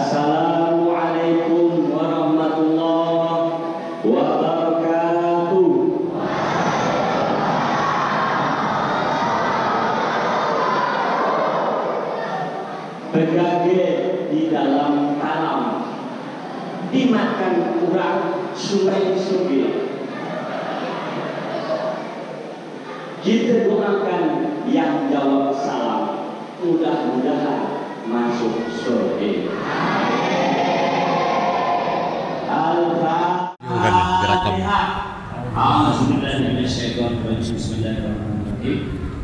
Assalamualaikum warahmatullahi wabarakatuh. Berbagai di dalam alam dimakan kurang sungai-sungai. Kita doakan yang jawab salam, mudah-mudahan masuk surga.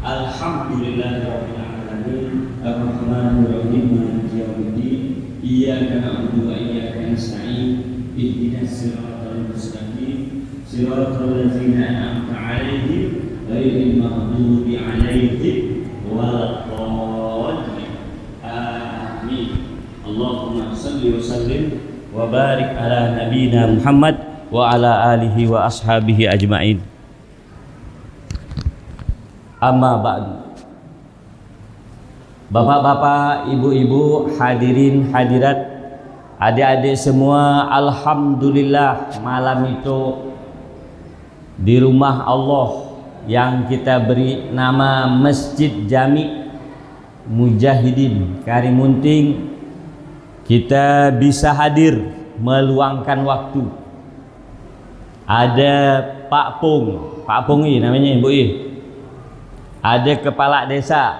Alhamdulillahirabbil alamin, arrahmanir rahim, maliki yaumiddin, iyyaka na'budu wa iyyaka nasta'in, ihdinas siratal mustaqim, siratal ladzina an'amta 'alaihim ghairil maghdubi 'alaihim waladdallin. Amin. Allahumma shalli wa sallim wa barik ala nabiyyina Muhammad wa ala alihi wa ashabihi ajmain. Amma ba'du. Bapak-bapak, ibu-ibu, hadirin hadirat, adik-adik semua, alhamdulillah malam itu di rumah Allah yang kita beri nama Masjid Jami Mujahidin Karimunting, kita bisa hadir meluangkan waktu. Ada Pak Pung ini namanya Ibu I. Ada kepala desa,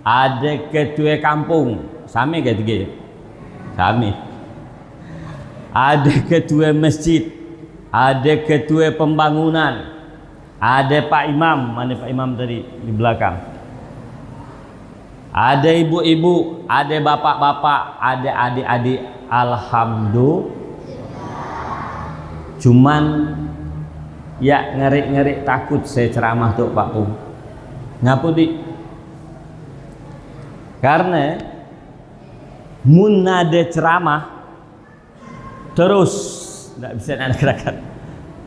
ada ketua kampung, sami ke tiga? Sami. Ada ketua masjid, ada ketua pembangunan, ada Pak Imam, mana Pak Imam tadi di belakang. Ada ibu-ibu, ada bapak-bapak, ada adik-adik. Alhamdulillah. Cuman ya ngerik-ngerik takut saya ceramah tuh Pak Pung. Ngapa di? Karena mun ada ceramah terus tidak bisa ada gerakan.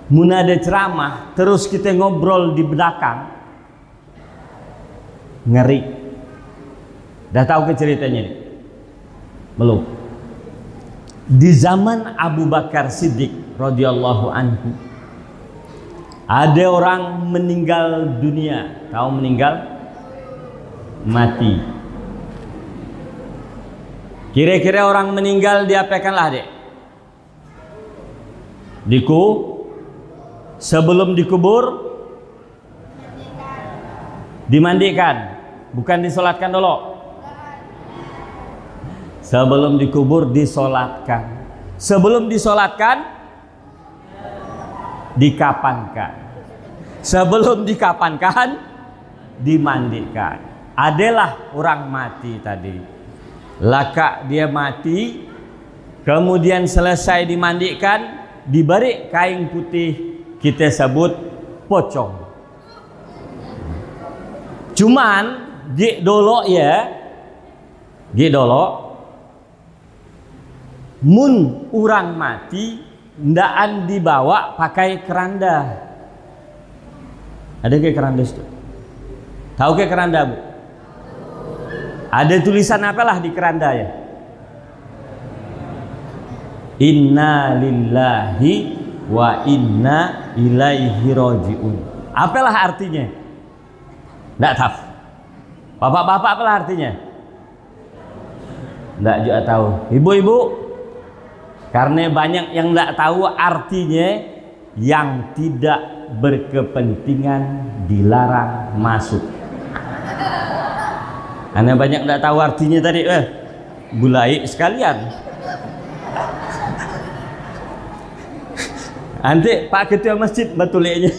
Mun ada ceramah terus kita ngobrol di belakang, ngeri. Dah tahu ke ceritanya? Belum. Di zaman Abu Bakar Siddiq radhiyallahu anhu, ada orang meninggal dunia. Tahu meninggal? Mati. Kira-kira orang meninggal diapakanlah dek? Sebelum dikubur dimandikan, bukan disolatkan dulu. Sebelum dikubur disolatkan. Sebelum disolatkan dikapankan. Sebelum dikapankan dimandikan. Adalah orang mati tadi. Laka dia mati, kemudian selesai dimandikan, diberi kain putih, kita sebut pocong. Cuman dolo mun orang mati ndaan dibawa pakai keranda. Ada ke keranda itu? Tahu ke keranda, Bu? Ada tulisan apalah di keranda ya? Inna lillahi wa inna ilaihi raji'un. Apalah artinya? Nggak tahu. Bapak-bapak apalah artinya? Nggak juga tahu. Ibu-ibu, karena banyak yang nggak tahu artinya, yang tidak berkepentingan dilarang masuk. Karena banyak nggak tahu artinya tadi, bulai sekalian. Nanti Pak Ketua Masjid betulnya.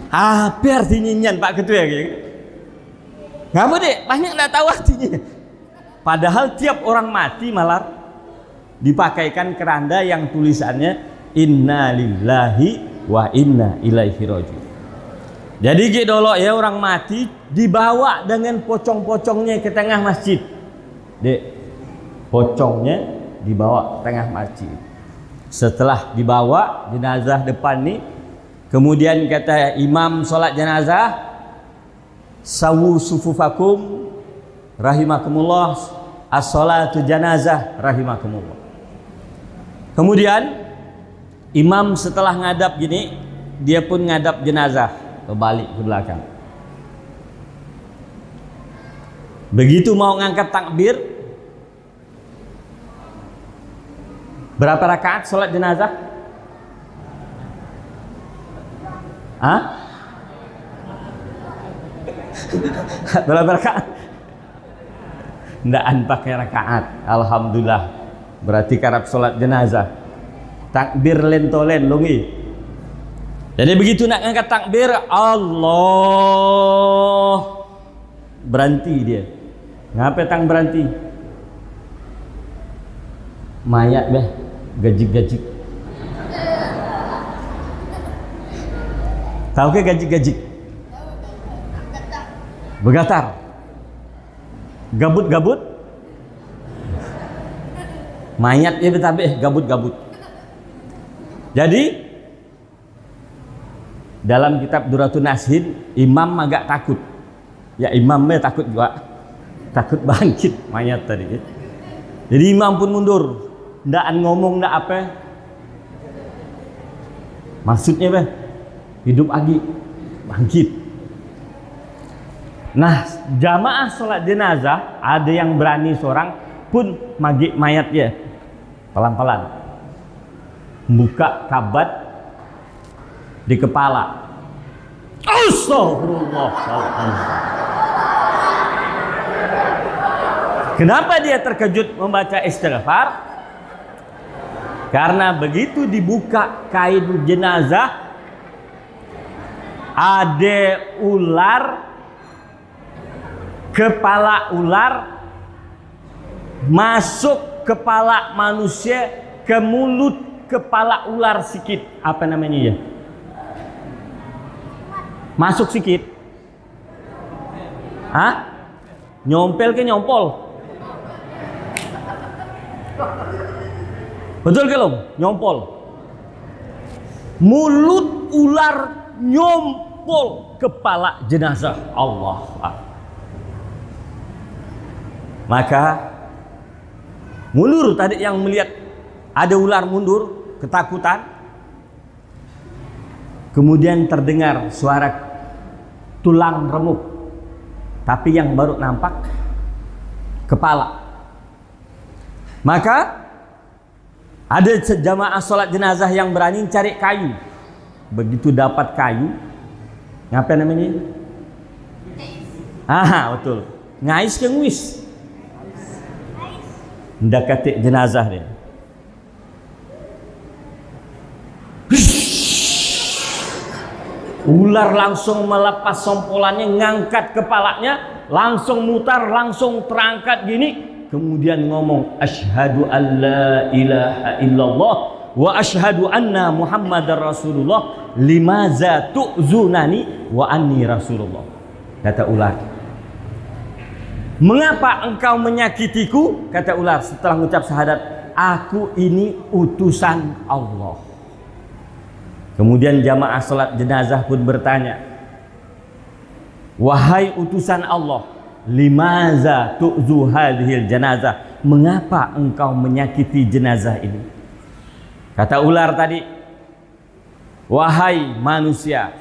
Apa artinya nyan Pak Ketua? Ngapa deh? Banyak nggak tahu artinya. Padahal tiap orang mati malah dipakaikan keranda yang tulisannya Inna lillahi wa inna ilaihi raji'un. Jadi gitu loh ya, orang mati dibawa dengan pocong-pocongnya ke tengah masjid. Dek, pocongnya dibawa ke tengah masjid. Setelah dibawa jenazah depan nih, kemudian kata imam sholat jenazah, sawu sufufakum rahimakumullah, as-salatu janazah rahimakumullah. Kemudian imam setelah ngadap gini, dia pun ngadap jenazah, berbalik ke belakang. Begitu mau ngangkat takbir, berapa rakaat sholat jenazah? Hah? Berapa rakaat? Ndaan pakai rakaat. Alhamdulillah. Berarti karab sholat jenazah. Takbir lentolen lungi. Jadi begitu nak ngangkat takbir, Allah, berhenti dia. Ngapa tang berhenti? Mayat beh, gajik-gajik. Tahu ke gajik-gajik? Bergatar. Gabut-gabut. Mayat dia betabeh, gabut-gabut. Jadi dalam kitab Duratun Nashid, imam agak takut. Ya imamnya takut juga. Takut bangkit mayat tadi. Jadi imam pun mundur. Ndaan ngomong ndak apa. Maksudnya beh, hidup lagi, bangkit. Nah, jamaah sholat jenazah ada yang berani seorang pun magik mayat ya, pelan-pelan buka kabat di kepala. Astagfirullahaladzim. Kenapa dia terkejut membaca istighfar? Karena begitu dibuka kain jenazah, ada ular, kepala ular masuk kepala manusia ke mulut kepala ular sikit. Apa namanya ya? Masuk sikit. Hah? Nyompel ke nyompol? Betul ke lo? Nyompol. Mulut ular nyompol kepala jenazah. Allah. Maka mulur tadi yang melihat ada ular mundur, ketakutan. Kemudian terdengar suara tulang remuk, tapi yang baru nampak kepala. Maka ada jamaah sholat jenazah yang berani cari kayu. Begitu dapat kayu, ngapain namanya? Ah, betul. Ngais ke nguis? Mendekati jenazah dia. Ular langsung melepas sompolannya, ngangkat kepalanya, langsung mutar, langsung terangkat gini, kemudian ngomong asyhadu alla ilaha illallah wa asyhadu anna muhammadar rasulullah limaza tu'zunani wa anni rasulullah. Kata ular, mengapa engkau menyakitiku? Kata ular setelah mengucap syahadat, aku ini utusan Allah. Kemudian jamaah salat jenazah pun bertanya, wahai utusan Allah, limaza tu'zu hadhil janazah, mengapa engkau menyakiti jenazah ini? Kata ular tadi, wahai manusia,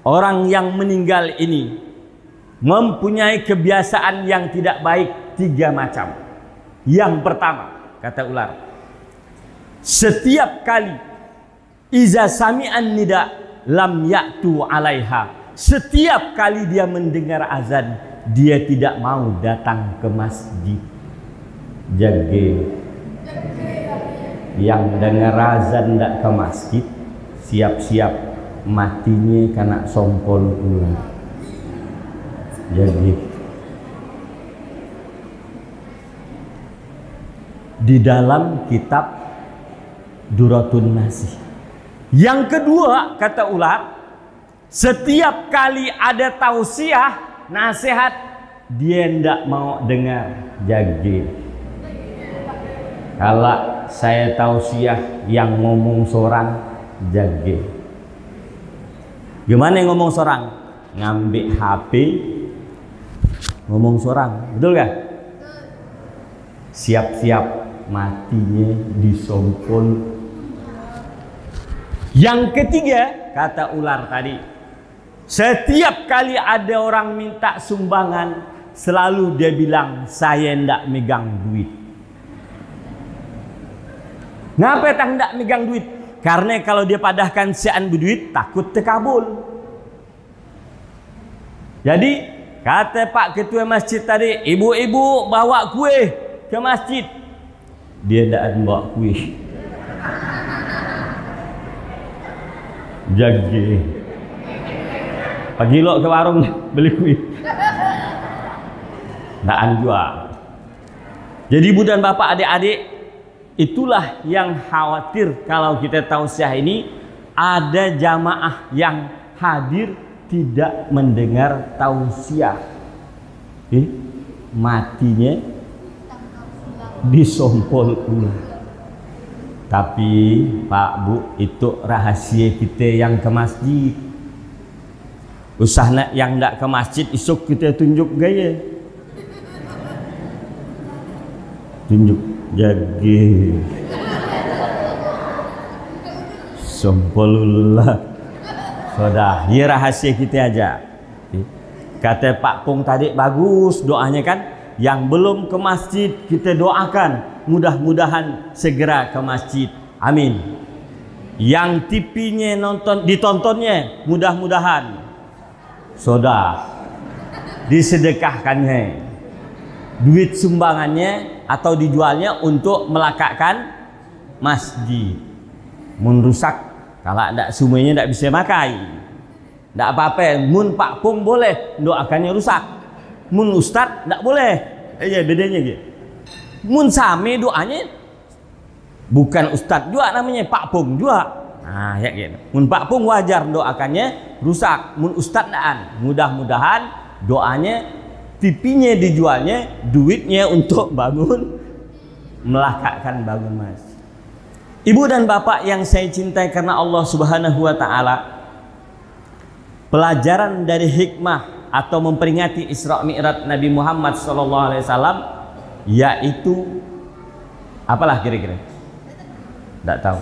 orang yang meninggal ini mempunyai kebiasaan yang tidak baik 3 macam. Yang pertama, kata ular, setiap kali iza sami'an nida lam ya'tu alaiha, setiap kali dia mendengar azan, dia tidak mau datang ke masjid. Jage, yang dengar azan tidak ke masjid, siap-siap matinya karena sompol ular. Jadi di dalam kitab Duratun Nashid. Yang kedua, kata ular, setiap kali ada tausiah, nasihat, dia tidak mau dengar. Jadi kalau saya tausiah yang ngomong seorang, jadi gimana yang ngomong seorang? Ngambil HP ngomong seorang, betul gak? siap-siap matinya disompol. Yang ketiga, kata ular tadi, setiap kali ada orang minta sumbangan, selalu dia bilang, saya ndak megang duit. Ngapa tak ndak megang duit? Karena kalau dia padahkan sean berduit, takut terkabul. Jadi kata Pak Ketua Masjid tadi, ibu-ibu bawa kuih ke masjid. Dia tak bawa kuih. Jagi. Pagi lo ke warung beli kuih. Tak jual. Jadi ibu dan bapak, adik-adik, itulah yang khawatir kalau kita tausiah ini ada jamaah yang hadir tidak mendengar tausiah, matinya disompol ular. Tapi Pak Bu, itu rahasia kita yang ke masjid. Usah yang tidak ke masjid, esok kita tunjuk gaya, tunjuk jagi sompolullah. Sudah, ya rahasia kita aja. Kata Pak Pung tadi bagus doanya kan. Yang belum ke masjid kita doakan, mudah-mudahan segera ke masjid. Amin. Yang TV-nya ditontonnya, mudah-mudahan sudah disedekahkannya. Duit sumbangannya atau dijualnya untuk melakatkan masjid. Merusak. Kalau tidak semuanya tidak bisa makai, tidak apa-apa. Mun Pak Pung boleh doakannya rusak, mun Ustad tidak boleh. Bedanya gitu. Mun same doanya, bukan Ustad juga namanya, Pak Pung juga. Nah ya gitu. Mun Pak Pung wajar doakannya rusak, mun Ustad tidak. Mudah-mudahan doanya TV-nya dijualnya, duitnya untuk bangun, melakatkan bangun masjid. Ibu dan bapak yang saya cintai karena Allah Subhanahu wa Ta'ala, pelajaran dari hikmah atau memperingati Isra Mi'raj Nabi Muhammad SAW, yaitu apalah kira-kira? Tidak tahu.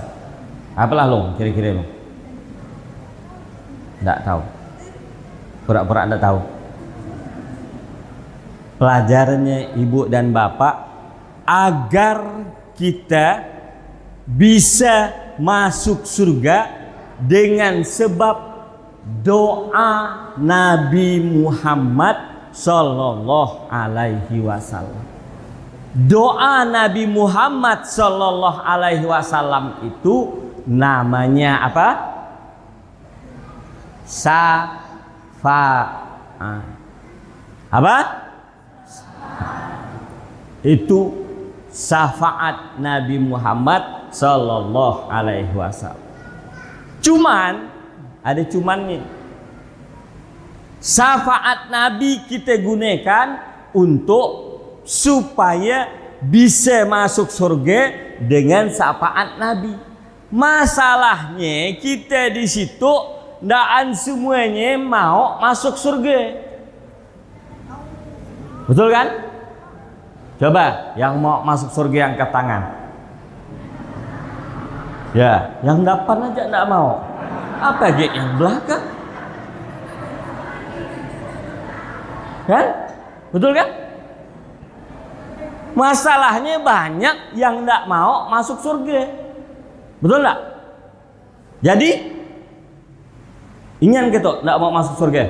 Apalah lo kira-kira lo? Tidak tahu. Pura-pura tidak tahu. Pelajarannya ibu dan bapak agar kita bisa masuk surga dengan sebab doa Nabi Muhammad Sallallahu Alaihi Wasallam. Doa Nabi Muhammad Sallallahu Alaihi Wasallam itu namanya apa? Syafaat. Apa? Itu syafaat Nabi Muhammad Sallallahu Alaihi Wasallam. Cuman ada cumannya. Syafaat Nabi kita gunakan untuk supaya bisa masuk surga dengan syafaat Nabi. Masalahnya kita di situ ndaan semuanya mau masuk surga. Betul kan? Coba yang mau masuk surga angkat tangan. Ya, yang depan aja enggak mau. Apa aja yang belakang? Kan? Betul kan? Masalahnya banyak yang enggak mau masuk surga. Betul enggak? Jadi ingin gitu enggak mau masuk surga.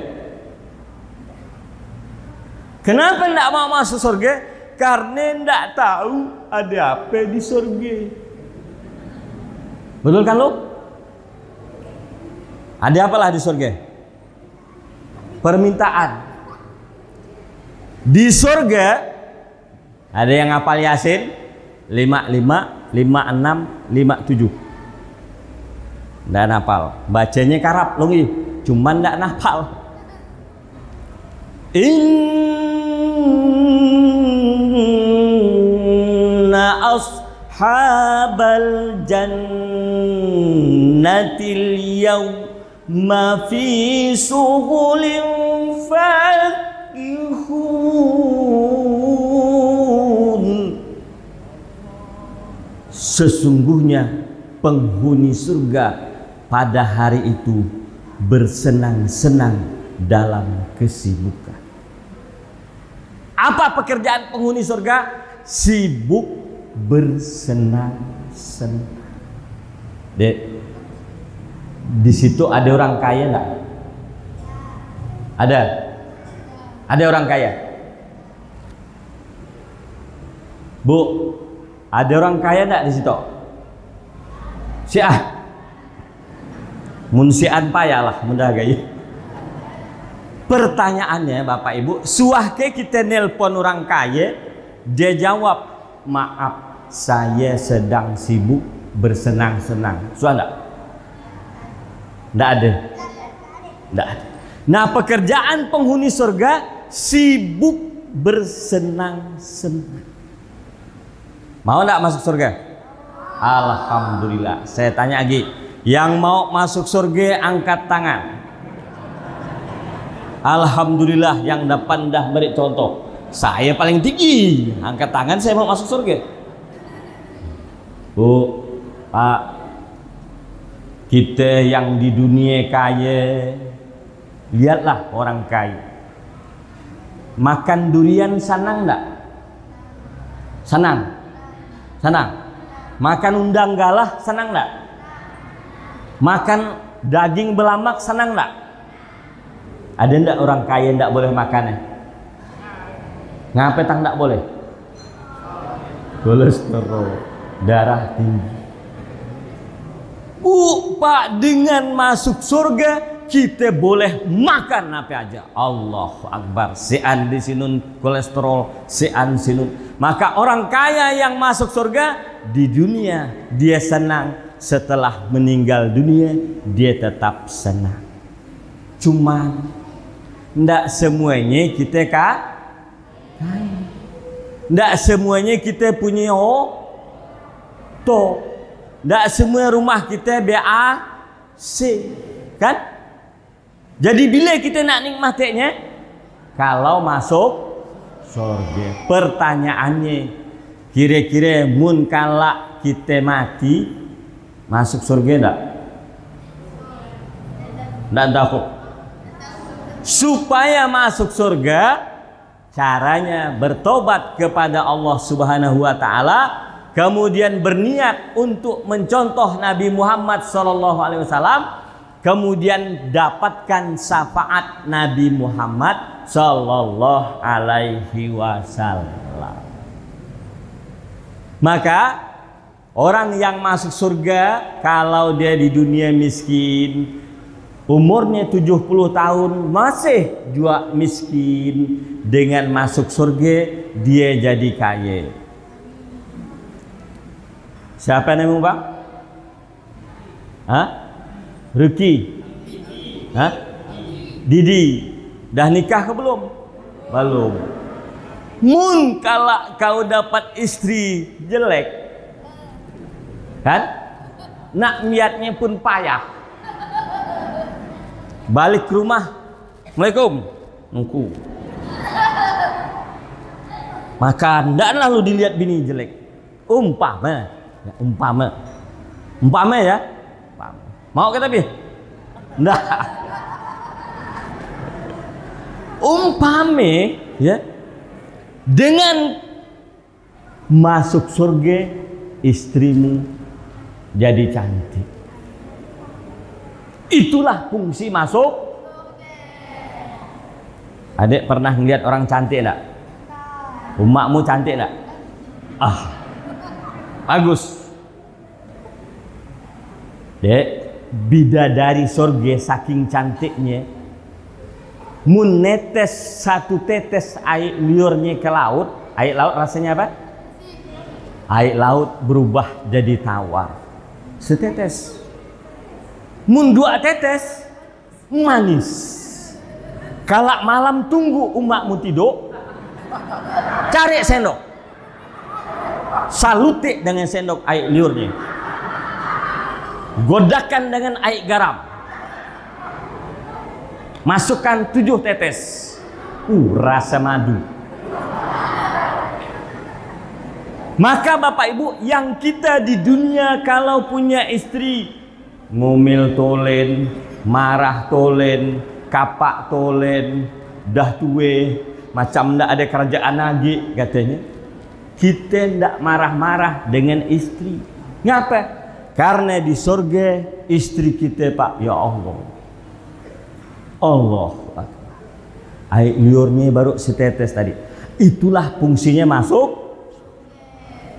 Kenapa enggak mau masuk surga? Karena enggak tahu ada apa di surga. Betul kan lo? Ada apalah di surga? Permintaan. Di surga ada yang ngapal Yasin 55, 56, 57. Nggak nafal. Bacanya karap longi, cuman nggak nafal. Inna ashabal jannatil yawma fi sughulin fakihun. sesungguhnya penghuni surga pada hari itu bersenang-senang dalam kesibukan. Apa pekerjaan penghuni surga? Sibuk bersenang-senang. Dek, di situ ada orang kaya enggak? Ada? Ada orang kaya? Bu, ada orang kaya enggak di situ? Siah. Munsian payalah mendagai. Pertanyaannya Bapak Ibu, suahke kita nelpon orang kaya, dia jawab, maaf saya sedang sibuk bersenang-senang. Suah enggak? Enggak ada. Enggak ada. Nah, pekerjaan penghuni surga sibuk bersenang-senang. Mau enggak masuk surga? Alhamdulillah. Saya tanya lagi, yang mau masuk surga angkat tangan. Alhamdulillah, yang depan dah beri contoh. Saya paling tinggi, angkat tangan, saya mau masuk surga. Bu, Pak, kita yang di dunia kaya, lihatlah orang kaya. Makan durian senang enggak? Senang. Senang. Makan undang galah senang enggak? Makan daging belamak senang enggak? Ada enggak orang kaya enggak boleh makannya? Ngapa tak enggak boleh? Kolesterol, darah tinggi. Pak, dengan masuk surga kita boleh makan apa aja. Allahu Akbar. Sean di sinun kolesterol, sean sinun. Maka orang kaya yang masuk surga di dunia dia senang, setelah meninggal dunia dia tetap senang. Cuman ndak semuanya kita kaya. Ndak semuanya kita punya to. Ndak semua rumah kita BAC, kan? Jadi bila kita nak nikmatinya, kalau masuk surga. Pertanyaannya, kira-kira mun kala kita mati masuk surga enggak? Enggak tahu. Supaya masuk surga, caranya bertobat kepada Allah Subhanahu wa taala, kemudian berniat untuk mencontoh Nabi Muhammad SAW, kemudian dapatkan syafaat Nabi Muhammad sallallahu alaihi wasallam. Maka orang yang masuk surga kalau dia di dunia miskin, umurnya 70 tahun masih juga miskin, dengan masuk surga dia jadi kaya. Siapa namamu, Bang? Hah? Ruki? Hah? Didi? Dah nikah ke belum? Belum. Mun kalau kau dapat istri jelek, kan? Nak niatnya pun payah. Balik ke rumah, Assalamualaikum, nunggu. Maka ndaklah lu dilihat bini jelek. Umpama ya. Mau kata bi? Ndak. Umpame ya, dengan masuk surga istrimu jadi cantik. Itulah fungsi masuk. Adik pernah ngeliat orang cantik enggak? Umakmu cantik enggak? Bagus. Dek, bidadari surga saking cantiknya, mun netes satu tetes air liurnya ke laut, air laut rasanya apa? Air laut berubah jadi tawar. Setetes. Mun dua tetes manis. Kalau malam tunggu umakmu tidur, cari sendok, salutik dengan sendok air liurnya, godakan dengan air garam, masukkan 7 tetes, rasa madu. Maka Bapak Ibu, yang kita di dunia kalau punya istri ngomel tolen, marah tolen, kapak tolen, dah tuwe, macam ndak ada kerajaan lagi katanya. Kita ndak marah-marah dengan istri. Ngapa? Karena di surga istri kita Pak, ya Allah. Allah. Air liurnya baru setetes tadi. Itulah fungsinya masuk.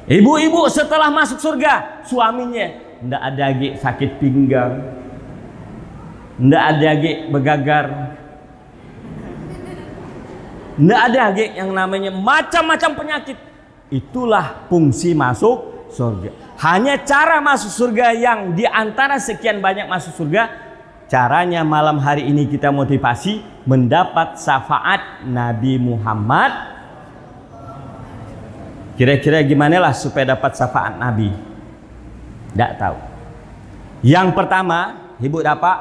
Ibu-ibu setelah masuk surga, suaminya ndak ada lagi sakit pinggang, ndak ada lagi begagar, ndak ada lagi yang namanya macam-macam penyakit. Itulah fungsi masuk surga. Hanya cara masuk surga yang diantara sekian banyak masuk surga, caranya malam hari ini kita motivasi mendapat syafaat Nabi Muhammad. Kira-kira gimana lah supaya dapat syafaat Nabi? Tidak tahu. Yang pertama, ibu dapat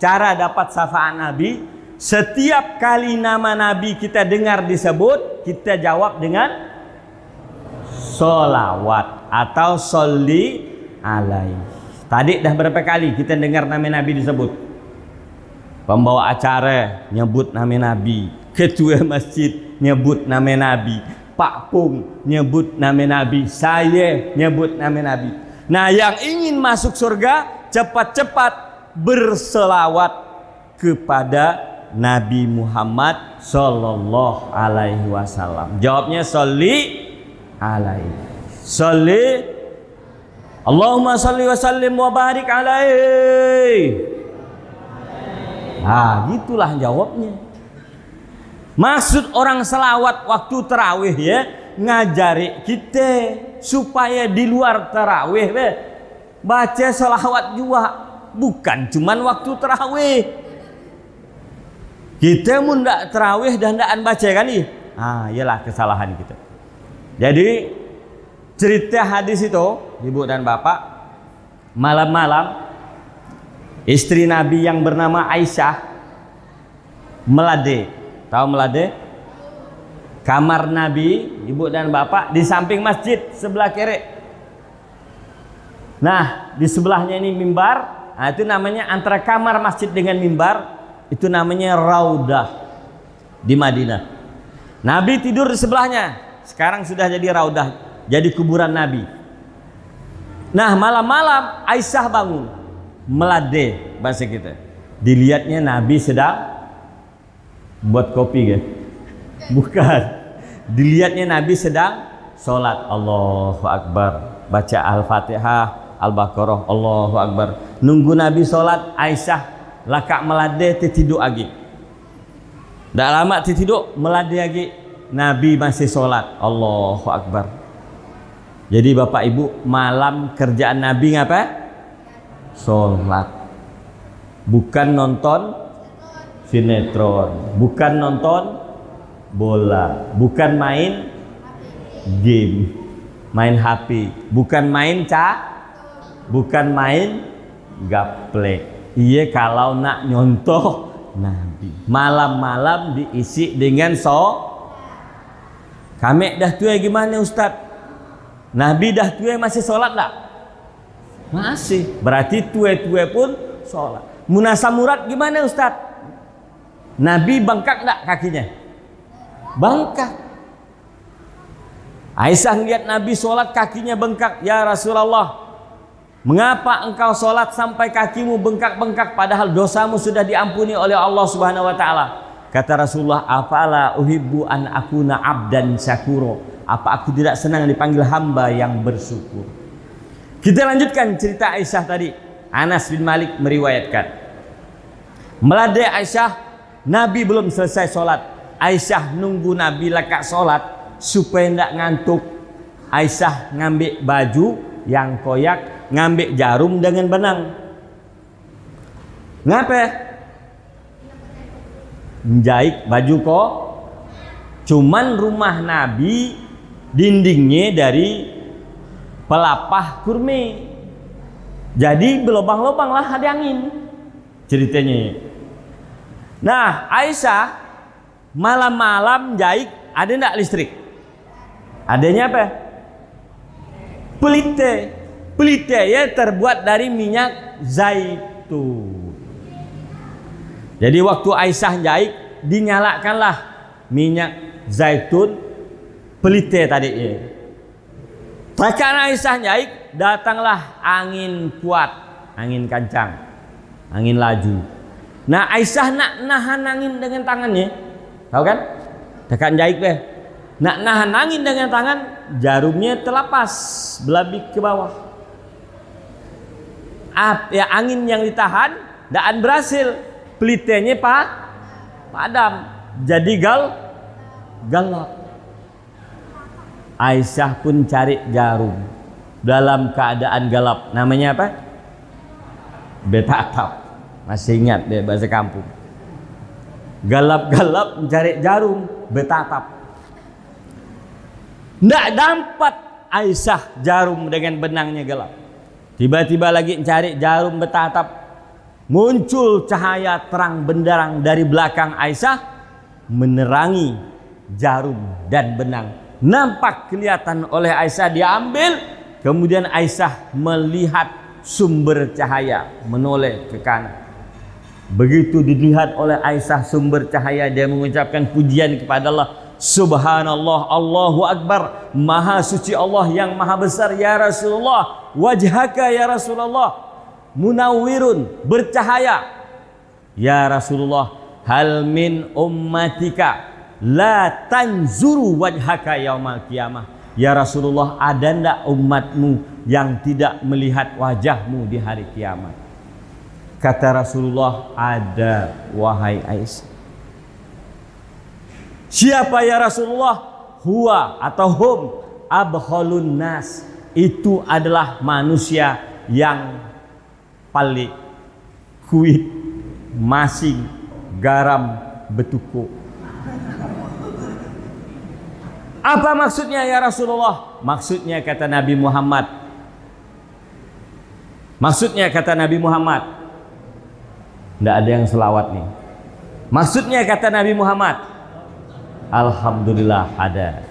cara dapat syafaat Nabi. Setiap kali nama Nabi kita dengar disebut, kita jawab dengan sholawat atau sholli alaihi. Tadi dah berapa kali kita dengar nama Nabi disebut? Pembawa acara nyebut nama Nabi, ketua masjid nyebut nama Nabi, Pak Pung nyebut nama Nabi, saya nyebut nama Nabi. Nah, yang ingin masuk surga cepat-cepat berselawat kepada Nabi Muhammad Sallallahu Alaihi Wasallam. Jawabnya sholli alaihi. Sholli Allahumma sholli wa sallim wa barik alaihi. Nah, gitulah jawabnya. Maksud orang selawat waktu terawih ya, ngajari kita supaya di luar terawih baca selawat juga, bukan cuman waktu terawih. Kita mun ndak terawih dan ndak baca kan nih, iyalah kesalahan kita. Jadi cerita hadis itu, ibu dan bapak, malam-malam istri Nabi yang bernama Aisyah melade. Tahu melade? Kamar Nabi, ibu dan bapak di samping masjid sebelah kiri. Nah, di sebelahnya ini mimbar. Nah, itu namanya antara kamar masjid dengan mimbar, itu namanya raudah di Madinah. Nabi tidur di sebelahnya. Sekarang sudah jadi raudah, jadi kuburan Nabi. Nah, malam-malam Aisyah bangun, melade bahasa kita. Dilihatnya Nabi sedang buat kopi kan? Bukan. Dilihatnya Nabi sedang sholat. Allahu Akbar. Baca Al-Fatihah, Al-Baqarah. Allahu Akbar. Nunggu Nabi sholat, Aisyah lakak melade tertidur lagi. Tak lama tertidur, melade lagi. Nabi masih sholat. Allahu Akbar. Jadi Bapak Ibu, malam kerjaan Nabi ngapa? Sholat. Bukan nonton sinetron, bukan nonton bola, bukan main game, main HP, bukan main bukan main gaplek. Iya, kalau nak nyontoh Nabi malam-malam diisi dengan kami dah tua gimana Ustaz? Nabi dah tua masih sholat tak? Masih. Berarti tua-tua pun sholat. Munasamurat gimana Ustaz? Nabi bengkak enggak kakinya? Bengkak. Aisyah lihat Nabi sholat kakinya bengkak. Ya Rasulullah, mengapa engkau sholat sampai kakimu bengkak-bengkak padahal dosamu sudah diampuni oleh Allah Subhanahu wa taala? Kata Rasulullah, afala uhibbu an akuna abdan syakuro. Apa aku tidak senang dipanggil hamba yang bersyukur? Kita lanjutkan cerita Aisyah tadi. Anas bin Malik meriwayatkan, melade Aisyah, Nabi belum selesai sholat. Aisyah nunggu Nabi lekak sholat supaya tidak ngantuk. Aisyah ngambil baju yang koyak, ngambil jarum dengan benang. Ngapa? Menjahit baju kok. Cuman rumah Nabi dindingnya dari pelapah kurma. Jadi berlubang-lubang lah, ada angin ceritanya. Nah, Aisyah malam-malam jahit, ada enggak listrik? Adanya apa? pelite. Pelite ya terbuat dari minyak zaitun. Jadi waktu Aisyah jahit, dinyalakanlah minyak zaitun pelite tadi ya. Karena Aisyah jahit, datanglah angin kuat, angin kencang, angin laju. Nah Aisyah nak nahan angin dengan tangannya, tahu kan? Tekan jahit deh. Nak nahan angin dengan tangan, jarumnya terlepas belabik ke bawah. Ya angin yang ditahan, daan berhasil, pelitenya padam, jadi gelap. Aisyah pun cari jarum dalam keadaan gelap. Namanya apa? Betatap. Masih ingat deh bahasa kampung. Gelap-gelap mencari jarum, betatap. Nggak dapat Aisyah jarum dengan benangnya gelap. Tiba-tiba lagi mencari jarum betatap, muncul cahaya terang benderang dari belakang Aisyah menerangi jarum dan benang. Nampak kelihatan oleh Aisyah, diambil. Kemudian Aisyah melihat sumber cahaya menoleh ke kanan. Begitu dilihat oleh Aisyah sumber cahaya, dia mengucapkan pujian kepada Allah. Subhanallah, Allahu Akbar, maha suci Allah yang maha besar ya Rasulullah. Wajhaka ya Rasulullah munawwirun, bercahaya ya Rasulullah. Hal min ummatika la tanzuru wajhaka yaumal qiyamah. Ya Rasulullah, ada ndak umatmu yang tidak melihat wajahmu di hari kiamat? Kata Rasulullah, ada wahai Aisyah. Siapa ya Rasulullah? Huwa atau hum abkhalun nas. Itu adalah manusia yang paling kuit, masing, garam, betuku. Apa maksudnya ya Rasulullah? Maksudnya kata Nabi Muhammad. Maksudnya kata Nabi Muhammad. Tidak ada yang selawat nih. Maksudnya kata Nabi Muhammad. Alhamdulillah ada.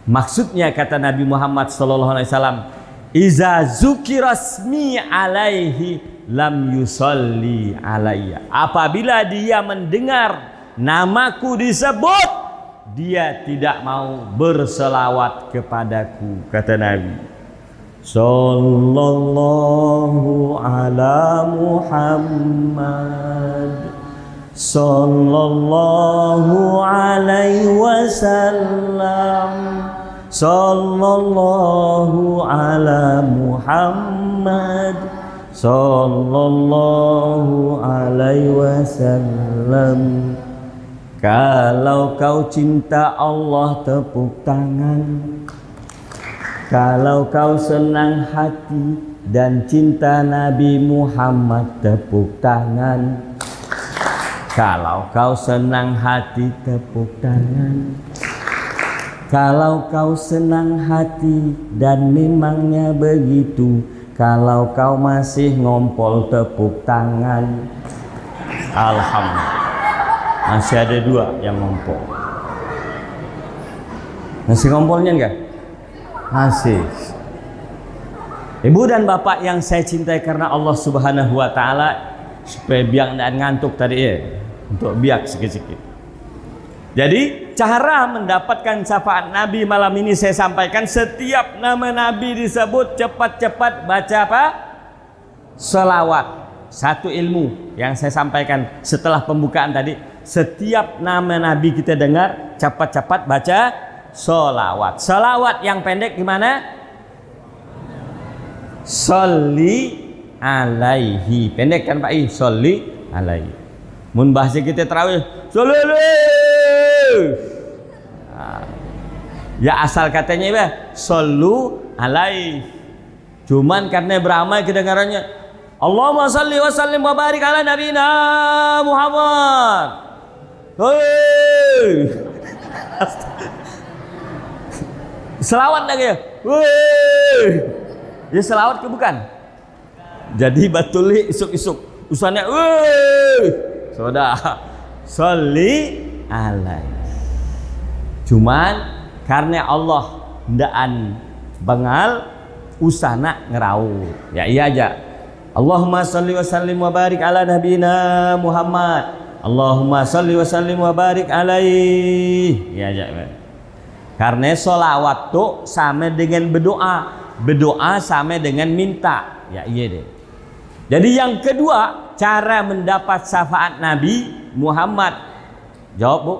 Maksudnya kata Nabi Muhammad sallallahu alaihi wasallam, iza zukirasmi alaihi lam yusalli alayya. Apabila dia mendengar namaku disebut, dia tidak mau berselawat kepadaku, kata Nabi. Sallallahu ala Muhammad sallallahu alaihi wasallam. Sallallahu ala Muhammad sallallahu alaihi wasallam. Kalau kau cinta Allah, tepuk tangan. Kalau kau senang hati dan cinta Nabi Muhammad, tepuk tangan. Kalau kau senang hati, tepuk tangan. Kalau kau senang hati dan memangnya begitu, kalau kau masih ngompol, tepuk tangan. Alhamdulillah. Masih ada dua yang ngompol. Masih ngompolnya enggak? Masih. Ibu dan bapak yang saya cintai karena Allah Subhanahu wa taala, supaya biang dan ngantuk tadi ya, untuk biak sikit-sikit. Jadi cara mendapatkan syafaat Nabi malam ini saya sampaikan, setiap nama Nabi disebut cepat-cepat baca apa? Selawat. Satu ilmu yang saya sampaikan setelah pembukaan tadi, setiap nama Nabi kita dengar cepat-cepat baca selawat. Selawat yang pendek gimana? Sholli alaihi. Pendek kan Pak I? Sholli alaihi. Mun bahasa kita terawih, sholli nah, ya asal katanya ya shollu alaihi. Cuman karena beramai kedengarannya Allahumma sholli wa sallim wa barik ala nabiyina Muhammad. Selawat lagi ya. Ya selawat ke bukan? Jadi batuli isuk-isuk usannya sudah sholli alaihi. Cuman karena Allah ndaan bengal usana ngerau. Ya iya aja. Allahumma sholli wa sallim wa barik ala nabiyina Muhammad. Allahumma sholli wa sallim wa barik alaihi. Ya aja. Karena sholawat tuh sama dengan berdoa. Berdoa sama dengan minta. Ya iya deh. Jadi yang kedua, cara mendapat syafaat Nabi Muhammad. Jawab Bu.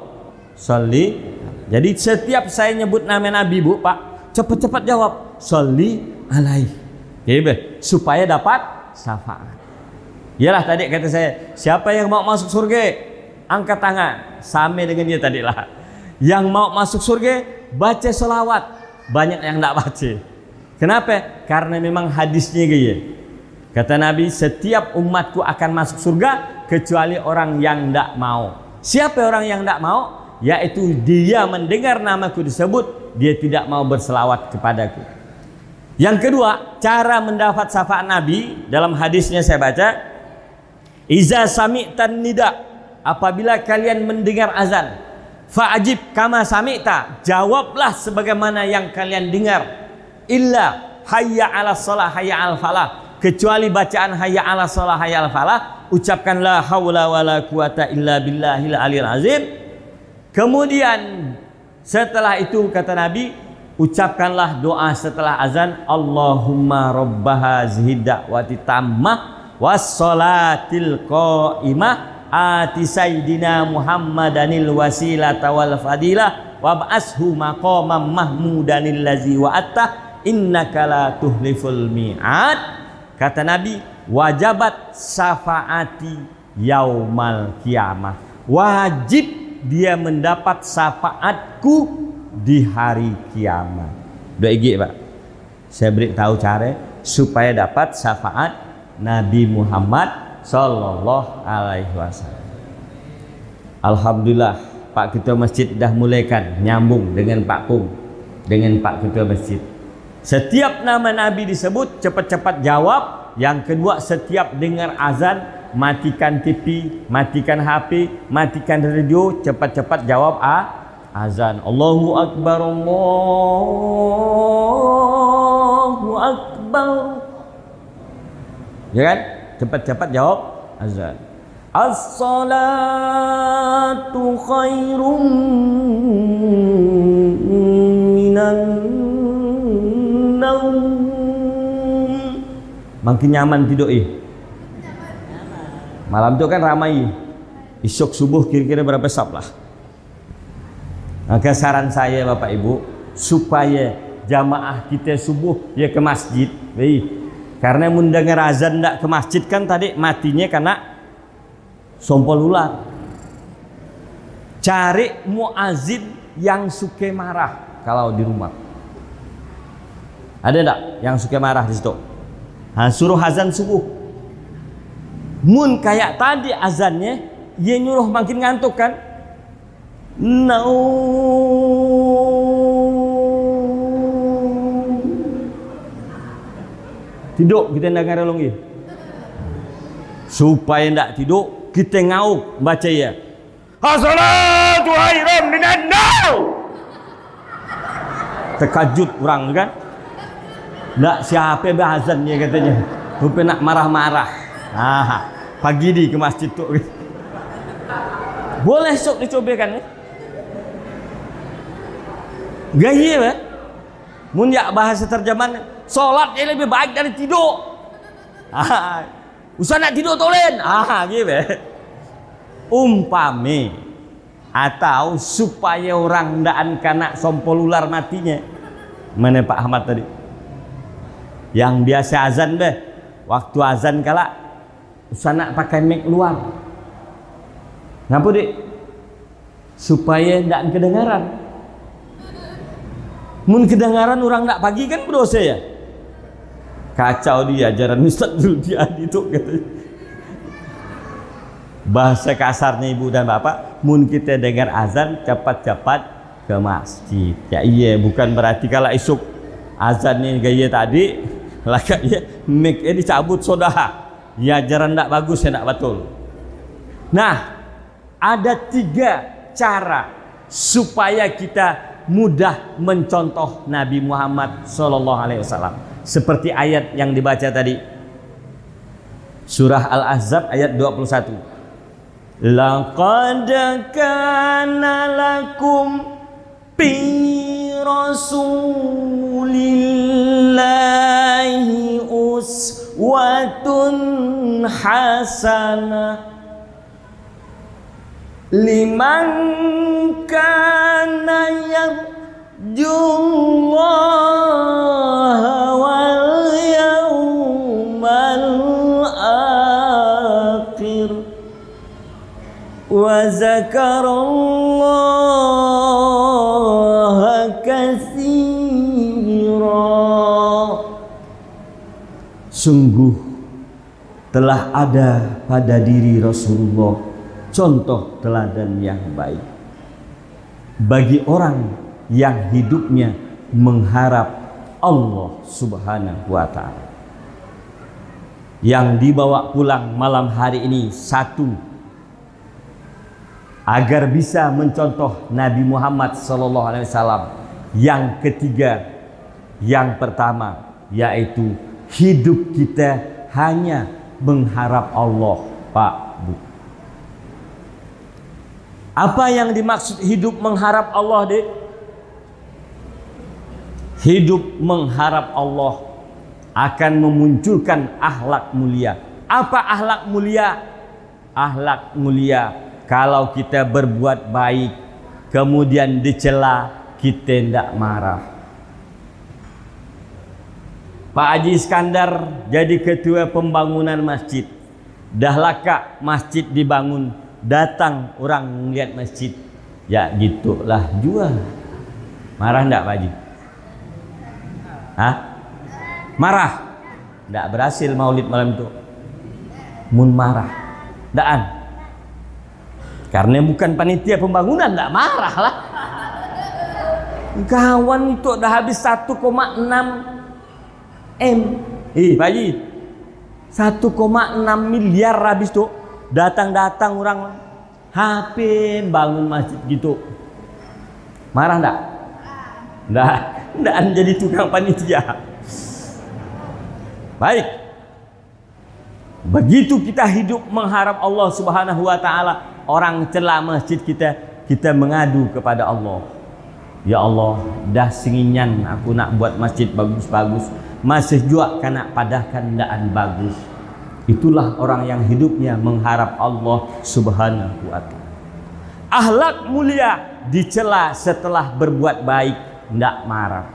Sholli. Jadi setiap saya nyebut nama Nabi Bu, Pak, cepat-cepat jawab. Sholli alaihi. Ya, supaya dapat syafaat. Iyalah tadi kata saya, siapa yang mau masuk surga angkat tangan. Sama dengan dia tadi lah. Yang mau masuk surga baca selawat. Banyak yang tidak baca. Kenapa? Karena memang hadisnya gaya. Kata Nabi, setiap umatku akan masuk surga kecuali orang yang tidak mau. Siapa orang yang tidak mau? Yaitu dia mendengar namaku disebut, dia tidak mau berselawat kepadaku. Yang kedua, cara mendapat syafaat Nabi, dalam hadisnya saya baca, iza sami'tan nida, apabila kalian mendengar azan, fa'ajib kama sami'ta, jawablah sebagaimana yang kalian dengar, illa hayya 'alas shalah hayya 'alal falah, kecuali bacaan hayya 'alas shalah hayya 'alal falah, ucapkan la haula wala quwata illa billahil aliyil azim. Kemudian setelah itu kata Nabi, ucapkanlah doa setelah azan, Allahumma rabbaha zihida'wati tammah wassolatil qa'imah ati sayyidina Muhammadanil wasilata wal fadilah wab'ashu maqamam mahmudanil lazi wa'attah innaka la tuhliful mi'ad. Kata Nabi, wajabat syafaati yaumal kiamah, wajib dia mendapat syafaatku di hari kiamat. Doa IG Pak, saya beritahu cara supaya dapat syafaat Nabi Muhammad Sallallahu Alaihi Wasallam. Alhamdulillah Pak Ketua Masjid dah mulaikan nyambung dengan Pak Pung, dengan Pak Ketua Masjid. Setiap nama Nabi disebut cepat-cepat jawab. Yang kedua, setiap dengar azan matikan TV, matikan HP, matikan radio, cepat-cepat jawab azan. Allahu Akbar, Allahu Akbar. Ya kan? Cepat-cepat jawab azan. As-salatu khairum minan naum. Makin nyaman tidur malam itu kan ramai. Esok subuh kira-kira berapa sab lah. Maka saran saya Bapak Ibu, supaya jamaah kita subuh ya ke masjid. Karena mendengar azan tidak ke masjid kan tadi matinya karena sompol ular. Cari muazin yang suka marah kalau di rumah. Ada enggak yang suka marah di situ? Suruh azan subuh. Mun kayak tadi azannya, dia nyuruh makin ngantuk kan? Tidur kita ndak ngarelongi. Supaya ndak tidur, kita ngauk baca ya. As-salatu khairum minan naum. Terkajut orang kan? Ndak siapa azannya katanya. Rupanya nak marah-marah. Pagi di ke masjid tu. Boleh sok dicobakan. Gaya bah. Mun ya bahasa terjemahan, solat yang lebih baik dari tidur. Usah nak tidur tolen. Gitu. Umpame atau supaya orang ndaan kena sompol ular matinya. Mana Pak Ahmad tadi? Yang biasa azan deh. Waktu azan kala usah nak pakai mic luar. Ngapa Dik? Supaya ndaan kedengaran. Mun kedengaran orang ndak pagi kan berdosa ya. Kacau dia ajaran Ustaz Zuldi itu katanya. Bahasa kasarnya Ibu dan Bapak, mun kita dengar azan cepat-cepat ke masjid. Ya iya, bukan berarti kalau esok azan nih gaya tadi laka ya mic dicabut sodah. Ya ajaran ndak bagus ya ndak betul. Nah, ada 3 cara supaya kita mudah mencontoh Nabi Muhammad Sallallahu Alaihi Wasallam. seperti ayat yang dibaca tadi, surah Al-Ahzab ayat 21. Laqad kana lakum fi rasulillahi uswatun hasanah liman kana yarjullaha wal yawmal akhir wa zakarallaha katsira. Sungguh telah ada pada diri Rasulullah contoh teladan yang baik bagi orang yang hidupnya mengharap Allah Subhanahu wa ta'ala. Yang dibawa pulang malam hari ini, satu, agar bisa mencontoh Nabi Muhammad SAW. Yang ketiga, yang pertama, yaitu hidup kita hanya mengharap Allah, Pak, Bu. Apa yang dimaksud hidup mengharap Allah, Dek? Hidup mengharap Allah akan memunculkan akhlak mulia. Apa akhlak mulia? Akhlak mulia kalau kita berbuat baik kemudian dicela, kita tidak marah. Pak Haji Iskandar jadi ketua pembangunan masjid. Dah laka masjid dibangun, datang orang melihat masjid, ya gitulah jual. Marah enggak Pak Haji? Hah? Marah? Enggak berhasil maulid malam itu. Mun marah, ndaan. Karena bukan panitia pembangunan, enggak marah lah. Kawan itu udah habis 1,6 M. Pak Haji, 1,6 miliar habis tuh. Datang-datang orang HP bangun masjid gitu. Marah enggak? Enggak jadi tukang panitia. Baik. Begitu kita hidup mengharap Allah Subhanahu wa ta'ala, orang celah masjid kita, kita mengadu kepada Allah. Ya Allah, dah singinyan aku nak buat masjid bagus-bagus, masih juga kana padahkan ndaan bagus. Itulah orang yang hidupnya mengharap Allah Subhanahu wa ta'ala. Akhlak mulia dicela setelah berbuat baik, ndak marah.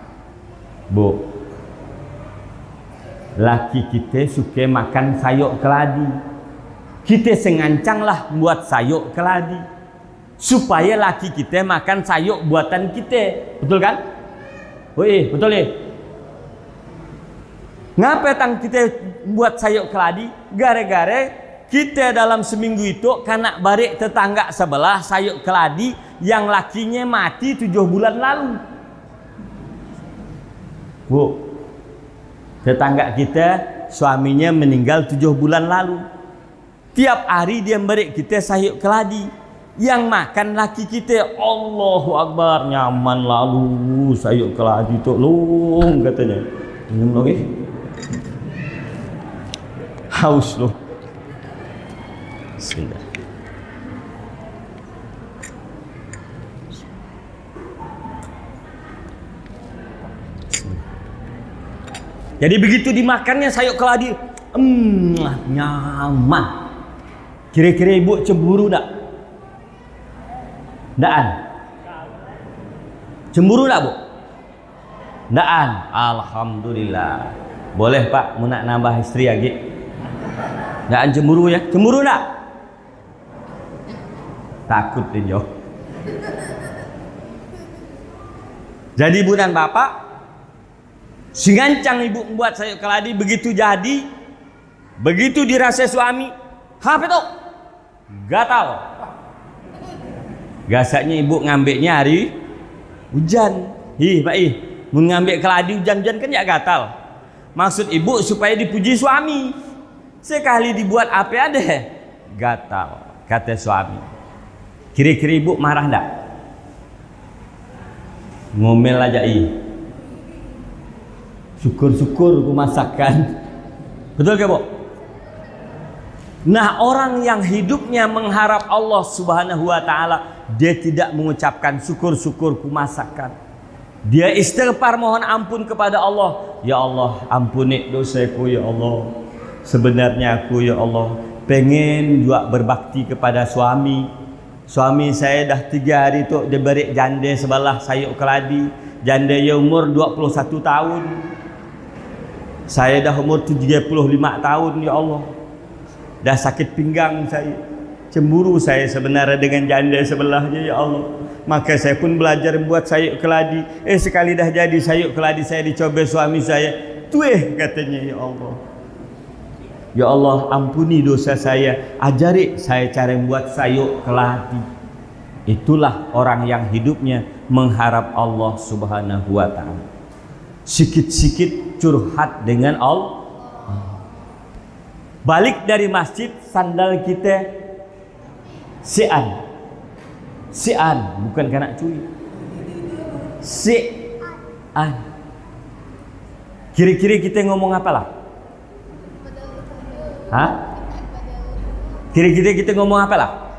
Bu, laki kita suka makan sayur keladi, kita sengancanglah buat sayur keladi supaya laki kita makan sayur buatan kita, betul kan? Woi, betul ya? Ngapa tang kita buat sayur keladi? Gara-gara kita dalam seminggu itu kena barik tetangga sebelah sayur keladi yang lakinya mati 7 bulan lalu. Bu, tetangga kita suaminya meninggal 7 bulan lalu. Tiap hari dia beri kita sayur keladi, yang makan laki kita. Allahu Akbar, nyaman lalu sayur keladi itu long katanya. Minum lagi. Haus loh. Bismillah. Jadi begitu dimakannya sayur keladi, nyaman. Kira-kira ibu cemburu tak? Ndaan? Cemburu tak bu? Ndaan? Alhamdulillah. Boleh pak, mau nak nambah istri lagi? Ndaan cemburu ya? Cemburu tak? Takut dia. Jadi ibu dan bapak, singancang ibu membuat sayur keladi, begitu jadi, begitu dirasa suami, apa itu? Gatal. Gasaknya ibu ngambeknya hari hujan. Pak mau ngambil keladi hujan-hujan kan ya gatal. Maksud ibu supaya dipuji suami. Sekali dibuat apa ada gatal, kata suami. Kira-kira ibu marah enggak? Ngomel aja Syukur-syukur ku masakan. Betul ke, Bu? Nah, orang yang hidupnya mengharap Allah Subhanahu wa taala, dia tidak mengucapkan syukur-syukur ku masakan. Dia istighfar, mohon ampun kepada Allah. Ya Allah, ampuni dosaku ya Allah. Sebenarnya aku ya Allah pengen juga berbakti kepada suami. Suami saya dah 3 hari tu dia beri janda sebelah sayuk keladi. Janda ya umur 21 tahun. Saya dah umur 35 tahun ya Allah. Dah sakit pinggang saya. Cemburu saya sebenarnya dengan janda sebelahnya ya Allah. Maka saya pun belajar membuat sayuk keladi. Sekali dah jadi sayuk keladi saya dicoba suami saya. Tueh katanya ya Allah. Ya Allah, ampuni dosa saya. Ajari saya cara membuat sayuk keladi. Itulah orang yang hidupnya mengharap Allah Subhanahu wa taala. Sikit-sikit curhat dengan Allah. Balik dari masjid, sandal kita sian, bukan kena curi. Sian. Kira-kira kita ngomong apalah? Hah? Kira-kira kita ngomong apalah?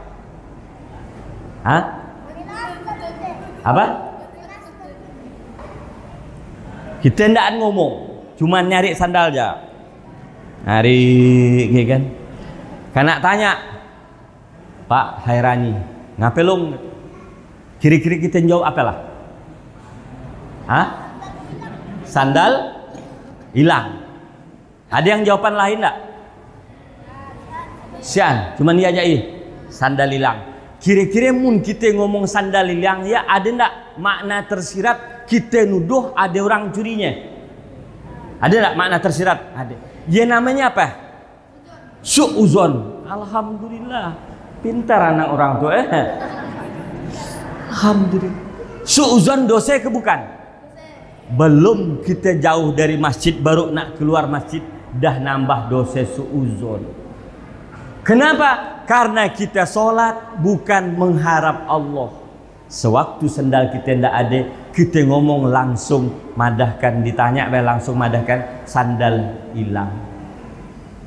Hah? Apa? Kita ndak ngomong, cuma nyari sandal aja. Nyari, gitu kan? Karena tanya, Pak Hairani, ngapelung? Kira-kira kita jawab apalah? Hah? Sandal hilang. Ada yang jawaban lain enggak? Sian, cuman dia aja sandal hilang. Kira-kira mun kita ngomong sandal hilang, ya ada enggak makna tersirat kita nuduh ada orang curinya? Ada enggak makna tersirat? Ada. Dia namanya apa? Su'uzon. Alhamdulillah, pintar anak orang tua. Alhamdulillah. Su'uzon dosa ke bukan? Belum kita jauh dari masjid, baru nak keluar masjid dah nambah dosa su'uzon. Kenapa? Karena kita sholat bukan mengharap Allah. Sewaktu sendal kita tidak ada, kita ngomong langsung madahkan, ditanya langsung madahkan, sandal hilang.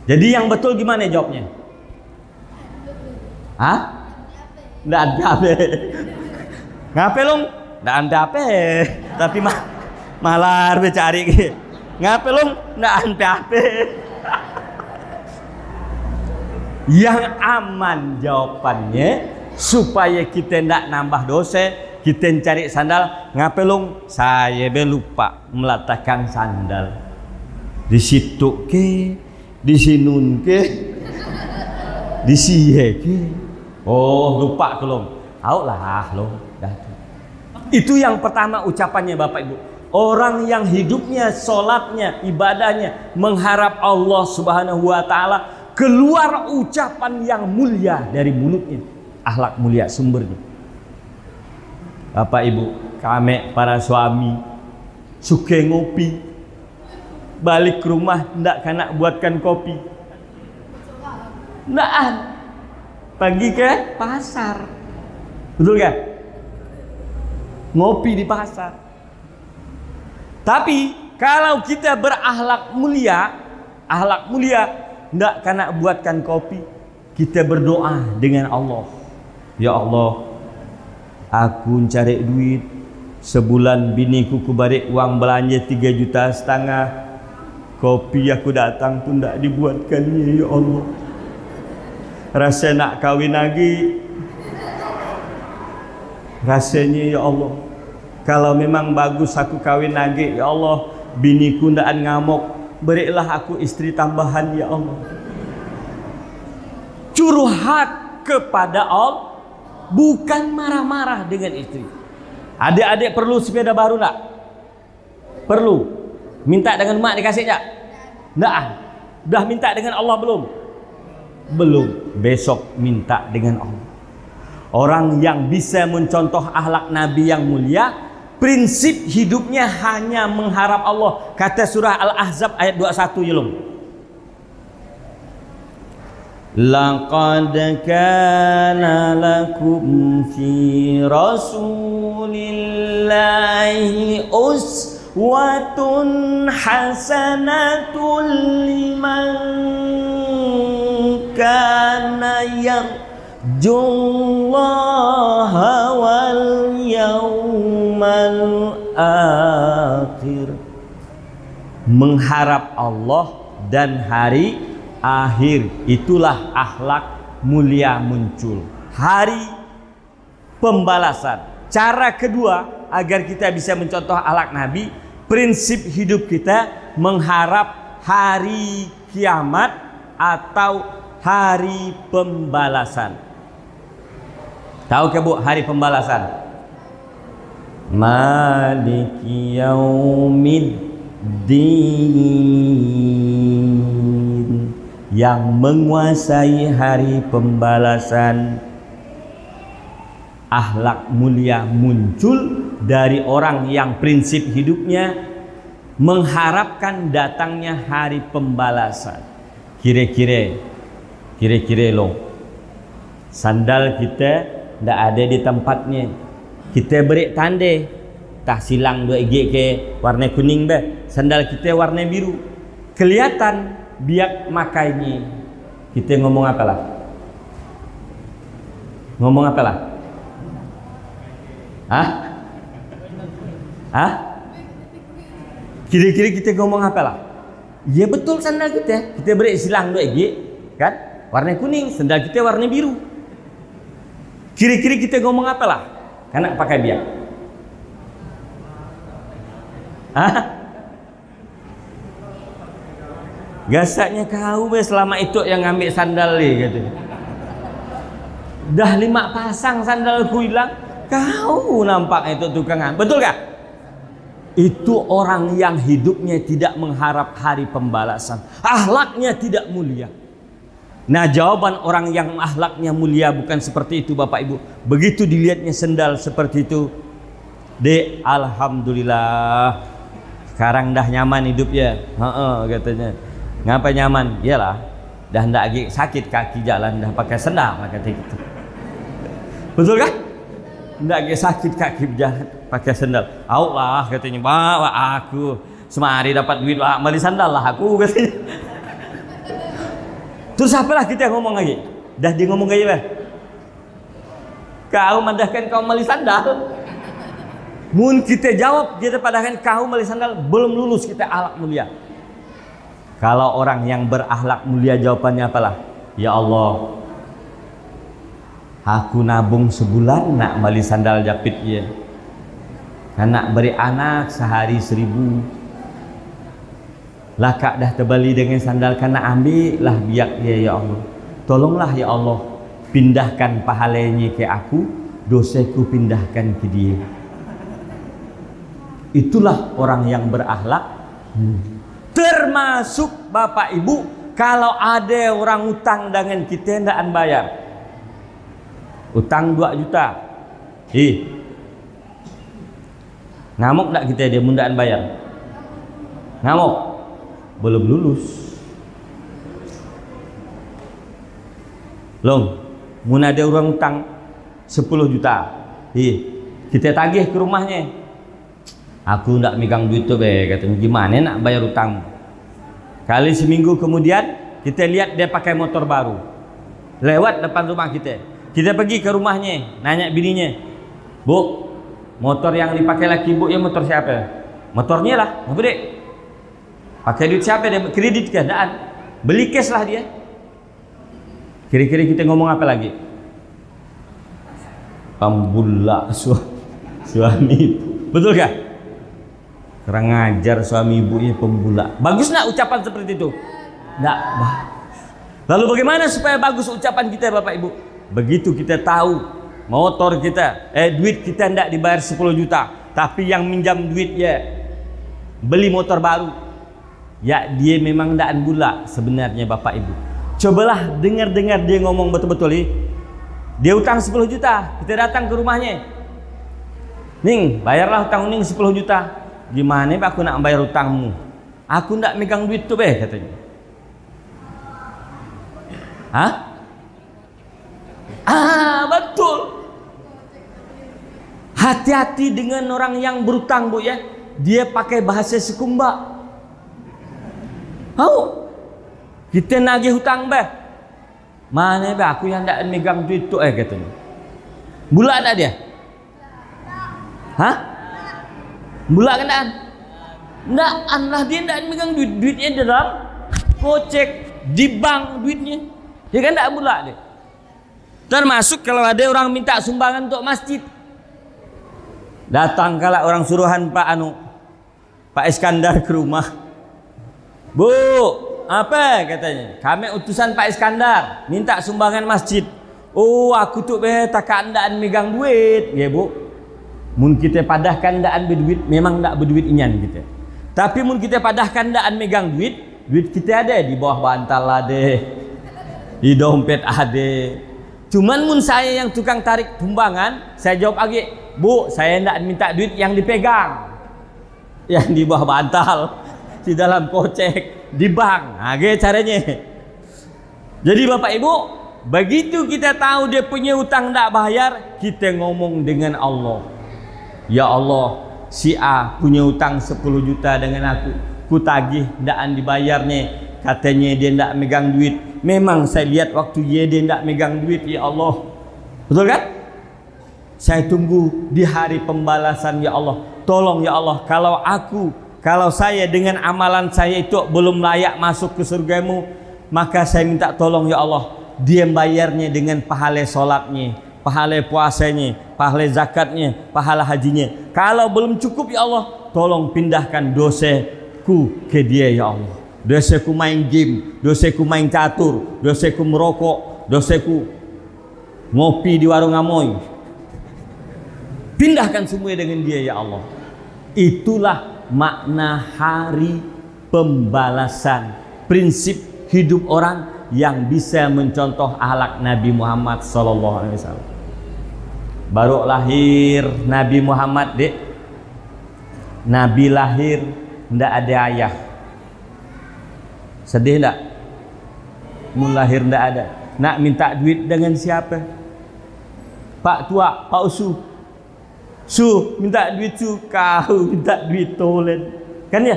Jadi yang betul gimana jawabnya? Hah? Tidak ada apa? Ngapain long? Tidak ada apa? Tapi malar bercari. Ngapain long? Tidak ada apa? Yang aman jawabannya, supaya kita tidak nambah dosa, kita cari sandal. Ngapelung, saya lupa meletakkan sandal di situ ke, di sinun ke, di siye ke. Oh, lupa kelong. Tahu lah lo. Itu yang pertama ucapannya Bapak Ibu. Orang yang hidupnya, sholatnya, ibadahnya mengharap Allah Subhanahu wa taala, keluar ucapan yang mulia dari mulutnya. Akhlak mulia sumbernya. Bapak Ibu, kami para suami suka ngopi, balik ke rumah ndak kena buatkan kopi, ndak, pergi ke pasar, betul kan? Ngopi di pasar. Tapi kalau kita berakhlak mulia, ndak kena buatkan kopi, kita berdoa dengan Allah. Ya Allah, aku cari duit sebulan, biniku kubarik uang belanja 3,5 juta, kopi aku datang pun tak dibuatkannya. Ya Allah, rasa nak kawin lagi rasanya. Ya Allah, kalau memang bagus aku kawin lagi, ya Allah, biniku ndak ngamuk, berilah aku istri tambahan. Ya Allah, curhat kepada Allah, bukan marah-marah dengan istri. Adik-adik perlu sepeda baru enggak? Perlu. Minta dengan mak dikasih enggak? Enggak. Dah minta dengan Allah belum? Belum. Besok minta dengan Allah. Orang yang bisa mencontoh akhlak Nabi yang mulia, prinsip hidupnya hanya mengharap Allah. Kata surah Al-Ahzab ayat 21 yelum. Laqad kana lakum fi rasulillahi uswatun hasanatul liman kana yarjullaha wal yawmal akhir. Mengharap Allah dan hari akhir, itulah akhlak mulia muncul. Hari pembalasan. Cara kedua agar kita bisa mencontoh akhlak Nabi, prinsip hidup kita mengharap hari kiamat atau hari pembalasan. Tahu ke Bu hari pembalasan? Maliki yaumiddin, yang menguasai hari pembalasan. Akhlak mulia muncul dari orang yang prinsip hidupnya mengharapkan datangnya hari pembalasan. Kira-kira loh, sandal kita tidak ada di tempatnya, kita beri tanda tak silang 2 gig ke warna kuning be, sandal kita warna biru, kelihatan biak makainya. Kita ngomong apalah? Ngomong apalah? Kira-kira kita ngomong apalah? Ya betul, sandal kita beri silang 2 gig kan, warna kuning, sandal kita warna biru. Kira-kira kita ngomong apalah? Karena pakai biak. Gasaknya kau be selama itu yang ngambil sandal gitu. Dah 5 pasang sandalku hilang, kau nampak itu tukangan. Betul kah? Itu orang yang hidupnya tidak mengharap hari pembalasan, akhlaknya tidak mulia. Nah, jawaban orang yang akhlaknya mulia bukan seperti itu Bapak Ibu. Begitu dilihatnya sendal seperti itu, Dek, alhamdulillah sekarang dah nyaman hidupnya. Katanya. Ngapa nyaman? Iyalah, dah ndak lagi sakit kaki jalan, dah pakai sendal, kata gitu. Betul kah? Ndak lagi sakit kaki jalan pakai sendal. Allah katanya, bawa aku semari dapat duit beli sandal lah aku, katanya. Terus apalah kita ngomong lagi? Dah dia ngomong kayak apa? Kau mandahkan kau beli sandal. Mun kita jawab kita padahal kau beli sandal, belum lulus kita akhlak mulia. Kalau orang yang berakhlak mulia jawabannya apalah? Ya Allah, aku nabung sebulan nak beli sandal japit ya. Nak beri anak sehari 1000. Lakak dah terbali dengan sandal kana ambil lah biak dia, ya Allah. Tolonglah ya Allah, pindahkan pahalanya ke aku, dosaku pindahkan ke dia. Itulah orang yang berakhlak. Termasuk Bapak Ibu, kalau ada orang utang dengan kita ndak bayar. Utang 2 juta. Ngamuk ndak kita dia mundaan bayar? Ngamuk. Belum lulus. Long, mun ada orang utang 10 juta. Kita tagih ke rumahnya. Aku ndak megang duit tuh be, katanya. Gimana nak bayar utang? Kali seminggu kemudian kita lihat dia pakai motor baru. Lewat depan rumah kita. Kita pergi ke rumahnya, nanya bininya. Bu, motor yang dipakai laki bu ya motor siapa? Motornya lah, apa dek? Pakai duit siapa dia? Kredit ke? Daan. Beli cash lah dia. Kira-kira kita ngomong apa lagi? Pembula suami. Betul kah? Kurang ngajar suami ibunya pembula. Bagus nak ucapan seperti itu? Nggak. Lalu bagaimana supaya bagus ucapan kita Bapak Ibu? Begitu kita tahu motor kita, duit kita ndak dibayar 10 juta, tapi yang minjam duit ya beli motor baru. Ya dia memang ndak gula sebenarnya Bapak Ibu. Cobalah dengar-dengar dia ngomong betul-betul dia utang 10 juta, kita datang ke rumahnya. Ning, bayarlah utang Ning 10 juta. Gimana Pak aku nak bayar utangmu? Aku ndak megang duit tuh be, katanya. Betul. Hati-hati dengan orang yang berutang Bu ya. dia pakai bahasa sekumba. Tahu? Kita nagih hutang bah. Mana bah aku yang ndak megang duit tu katanya. Bulak tak dia? Hah? Bulak kan tak? Ndak, lah dia ndak megang duit. Duitnya dalam kocek di bank duitnya. Dia kan ndak bulak dia. Termasuk kalau ada orang minta sumbangan untuk masjid. Datang kala orang suruhan Pak Iskandar ke rumah. Bu, apa katanya? Kami utusan Pak Iskandar minta sumbangan masjid. Oh, aku tuh takkan ndaan megang duit, ya Bu. Mun kita padahkan ndaan berduit, memang ndak berduit inyan kita. Tapi mun kita padahkan ndaan megang duit, duit kita ada di bawah bantal ada, di dompet ada. Cuman mun saya yang tukang tarik sumbangan, saya jawab lagi, Bu, saya ndak minta duit yang dipegang, yang di bawah bantal, di dalam kocek, di bank. Nah, gitu caranya. Jadi Bapak Ibu, begitu kita tahu dia punya utang ndak bayar, kita ngomong dengan Allah. Ya Allah, si A punya utang 10 juta dengan aku, ku tagih ndaan dibayarnya. Katanya dia ndak megang duit. Memang saya lihat waktu dia ndak megang duit, ya Allah. Betul kan? Saya tunggu di hari pembalasan, ya Allah. Tolong ya Allah, kalau saya dengan amalan saya itu belum layak masuk ke surgamu, maka saya minta tolong ya Allah, dia bayarnya dengan pahala sholatnya, pahala puasanya, pahala zakatnya, pahala hajinya. Kalau belum cukup ya Allah, tolong pindahkan dosaku ke dia ya Allah. Dosaku main game, dosaku main catur, dosaku merokok, dosaku ngopi di warung amoy. Pindahkan semua dengan dia ya Allah. Itulah makna hari pembalasan. Prinsip hidup orang yang bisa mencontoh akhlak Nabi Muhammad SAW. Baru lahir Nabi Muhammad, dek. Nabi lahir ndak ada ayah. Sedih tak? Mulahir ndak ada. Nak minta duit dengan siapa? Pak tua, Pak Usu. Su, minta duit su, kau minta duit tolen. Kan ya?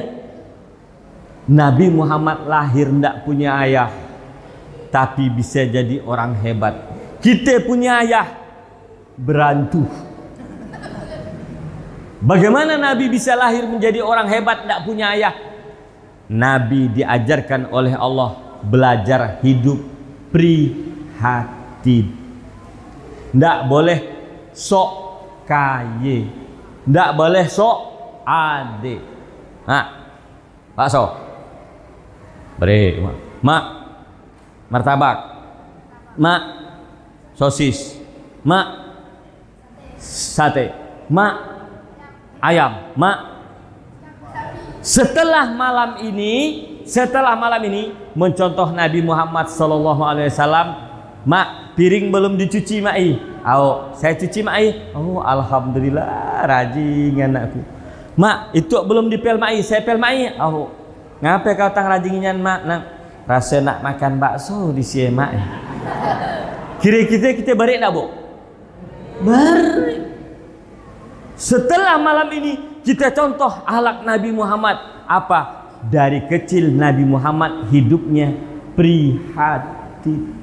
Nabi Muhammad lahir ndak punya ayah, tapi bisa jadi orang hebat. Kita punya ayah, berantu. Bagaimana Nabi bisa lahir menjadi orang hebat ndak punya ayah? Nabi diajarkan oleh Allah belajar hidup prihatin. Ndak boleh sok kaya, ndak boleh sok ade. Nah, Pak So, beri mak martabak, mak sosis, mak sate, mak ayam, mak. Setelah malam ini mencontoh Nabi Muhammad SAW, mak piring belum dicuci mak. Oh, saya cuci mak. Oh, alhamdulillah rajin anakku. Mak, itu belum dipel mak. Saya pel mak. Oh, ngapa kau tang rajinnya mak? Nak rasa nak makan bakso di sini mak. Kira-kira kita balik tak bu? Balik. Setelah malam ini kita contoh akhlak Nabi Muhammad. Apa? Dari kecil Nabi Muhammad hidupnya prihatin.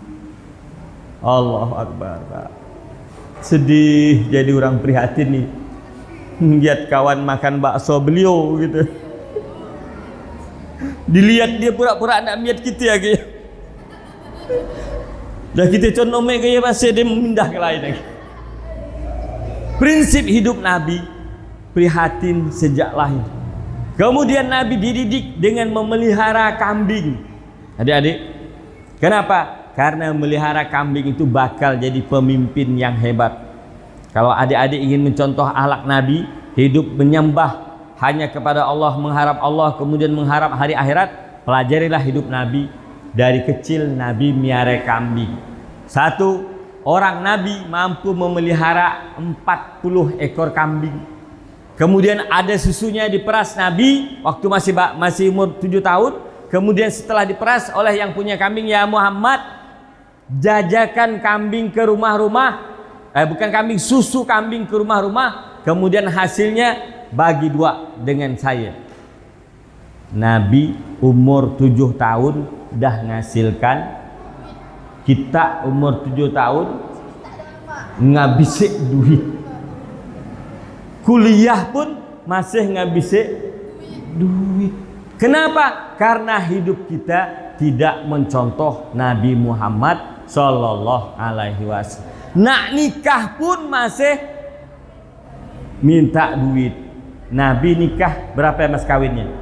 Allahu Akbar, Pak. Sedih jadi orang prihatin nih. Lihat kawan makan bakso beliau gitu. Dilihat dia pura-pura nak lihat kita lagi. Dah kita contoh gaya masih dia memindah ke lain lagi. Prinsip hidup Nabi prihatin sejak lahir. Kemudian Nabi dididik dengan memelihara kambing. Adik-adik, kenapa? Karena memelihara kambing itu bakal jadi pemimpin yang hebat. Kalau adik-adik ingin mencontoh akhlak Nabi, hidup menyembah hanya kepada Allah, mengharap Allah, kemudian mengharap hari akhirat, pelajarilah hidup Nabi. Dari kecil Nabi miara kambing. Satu, orang Nabi mampu memelihara 40 ekor kambing. Kemudian ada susunya diperas Nabi waktu masih umur 7 tahun. Kemudian setelah diperas oleh yang punya kambing, ya Muhammad, jajakan kambing ke rumah-rumah, bukan kambing, susu kambing ke rumah-rumah. Kemudian hasilnya bagi dua dengan saya. Nabi umur 7 tahun dah ngasilkan, kita umur 7 tahun ngabisik duit. Kuliah pun masih ngabisik duit. Kenapa? Karena hidup kita tidak mencontoh Nabi Muhammad Sallallahu Alaihi Wasallam. Nak nikah pun masih minta duit. Nabi nikah berapa mas kawinnya?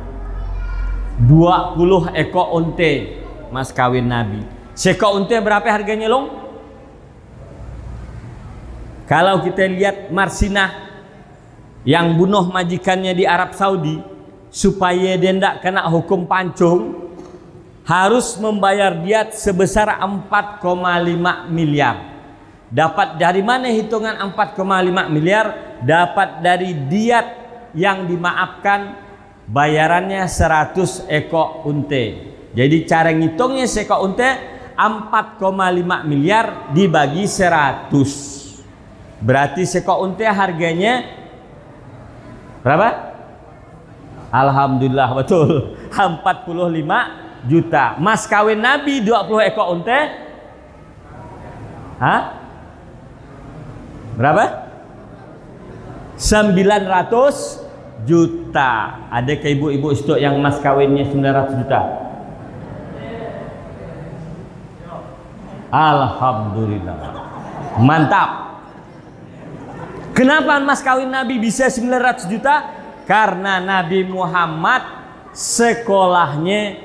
20 ekor unta mas kawin Nabi. Sekor unta berapa harganya long? Kalau kita lihat Marsinah yang bunuh majikannya di Arab Saudi, supaya dia tidak kena hukum pancung, harus membayar diat sebesar 4,5 miliar. Dapat dari mana hitungan 4,5 miliar? Dapat dari diat yang dimaafkan, bayarannya 100 ekor unta. Jadi cara ngitungnya sekor unta 4,5 miliar dibagi 100. Berarti sekor unta harganya berapa? Alhamdulillah betul 45 juta. Mas kawin Nabi 20 ekor unta. Hah? Berapa? 900 juta. Ada ke ibu-ibu stok yang mas kawinnya 900 juta? Alhamdulillah. Mantap. Kenapa mas kawin Nabi bisa 900 juta? Karena Nabi Muhammad sekolahnya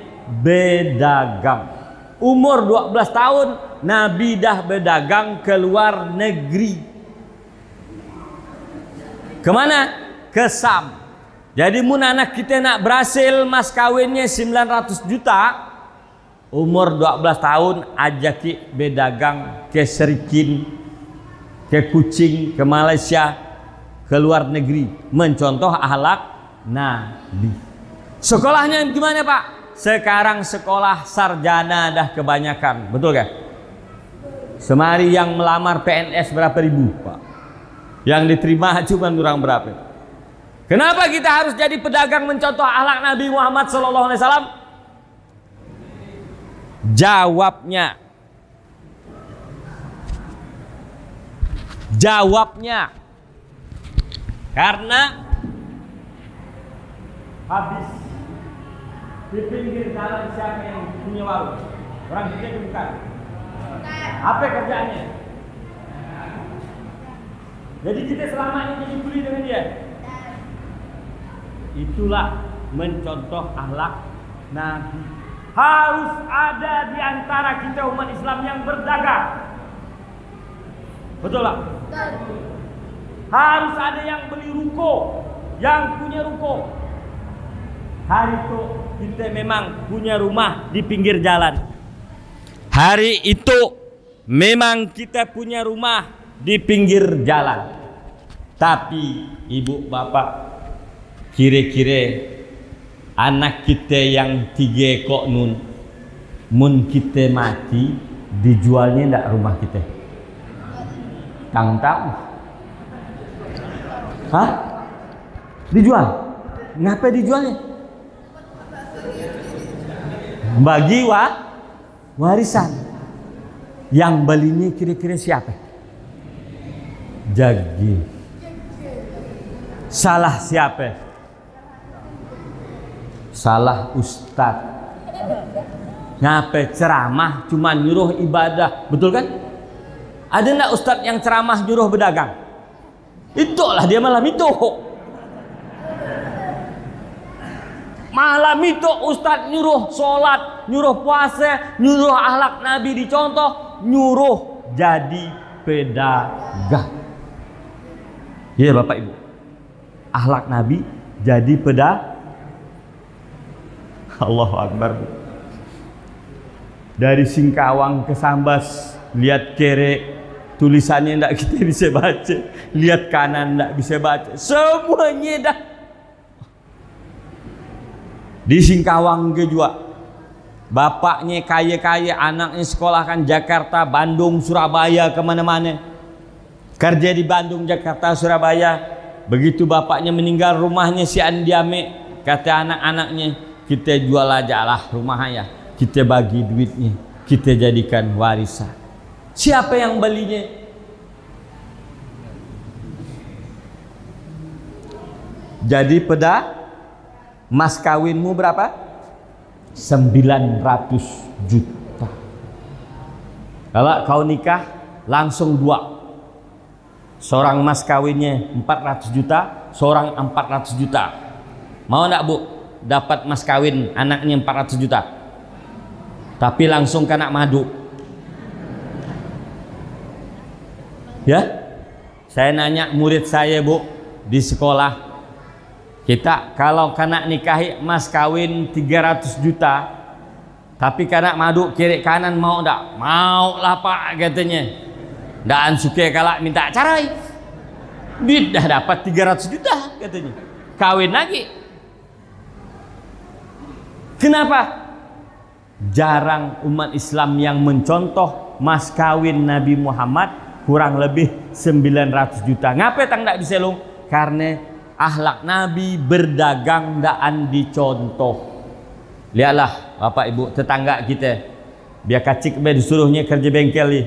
berdagang. Umur 12 tahun Nabi dah berdagang ke luar negeri. Kemana? Ke Sam. Jadi mun anak kita nak berhasil mas kawinnya 900 juta, umur 12 tahun ajaki berdagang ke Serikin, ke Kucing, ke Malaysia, ke luar negeri, mencontoh akhlak Nabi. Sekolahnya gimana Pak? Sekarang sekolah sarjana dah kebanyakan, betul gak? Semari yang melamar PNS berapa ribu Pak? Yang diterima cuma kurang berapa? Kenapa kita harus jadi pedagang mencontoh akhlak Nabi Muhammad SAW? Jawabnya karena habis di pinggir jalan siapa yang punya warung? Orang kita bukan. Apa kerjaannya? Jadi kita selama ini jadi kuli dengan dia. Itulah mencontoh akhlak Nabi. Harus ada di antara kita umat Islam yang berdagang. Betul lah? Harus ada yang beli ruko, yang punya ruko. Hari itu kita memang punya rumah di pinggir jalan. Hari itu memang kita punya rumah di pinggir jalan. Tapi ibu bapak, kira-kira anak kita yang 3 kok mun kita mati, dijualnya ndak rumah kita? Kang tahu? Hah? Dijual? Ngapa dijualnya? Bagi warisan. Yang belinya kira-kira siapa? Jagi. Salah siapa? Salah ustaz. Ngapa ceramah cuma nyuruh ibadah, betul kan? Ada enggak ustaz yang ceramah nyuruh berdagang? Itulah dia malam itu. Malam itu ustaz nyuruh sholat, nyuruh puasa, nyuruh akhlak Nabi dicontoh, nyuruh jadi pedagang. Ya Bapak Ibu, akhlak Nabi jadi pedagang. Allahu Akbar. Dari Singkawang ke Sambas, lihat kere, tulisannya ndak kita bisa baca, lihat kanan ndak bisa baca, semuanya dah. Di Singkawang juga, bapaknya kaya-kaya, anaknya sekolahkan Jakarta, Bandung, Surabaya, kemana-mana. Kerja di Bandung, Jakarta, Surabaya. Begitu bapaknya meninggal, rumahnya si Andiame, kata anak-anaknya, kita jual aja lah rumahnya, kita bagi duitnya, kita jadikan warisan. Siapa yang belinya? Jadi pada mas kawinmu berapa? 900 juta. Kalau kau nikah langsung 2. Seorang mas kawinnya 400 juta, seorang 400 juta. Mau enggak Bu? Dapat mas kawin anaknya 400 juta. Tapi langsung kena madu. Ya? Saya nanya murid saya Bu di sekolah. Kita kalau kena nikahi mas kawin 300 juta, tapi kena madu kiri kanan mau enggak? Mau lah Pak katanya. Dan suka kalau minta cerai, duit dah dapat 300 juta katanya, kawin lagi. Kenapa? Jarang umat Islam yang mencontoh mas kawin Nabi Muhammad kurang lebih 900 juta. Ngapa tang tak bisa long? Karena akhlak Nabi berdagang daan dicontoh. Lihatlah Bapak Ibu tetangga kita, biar kacik disuruhnya kerja bengkel ni.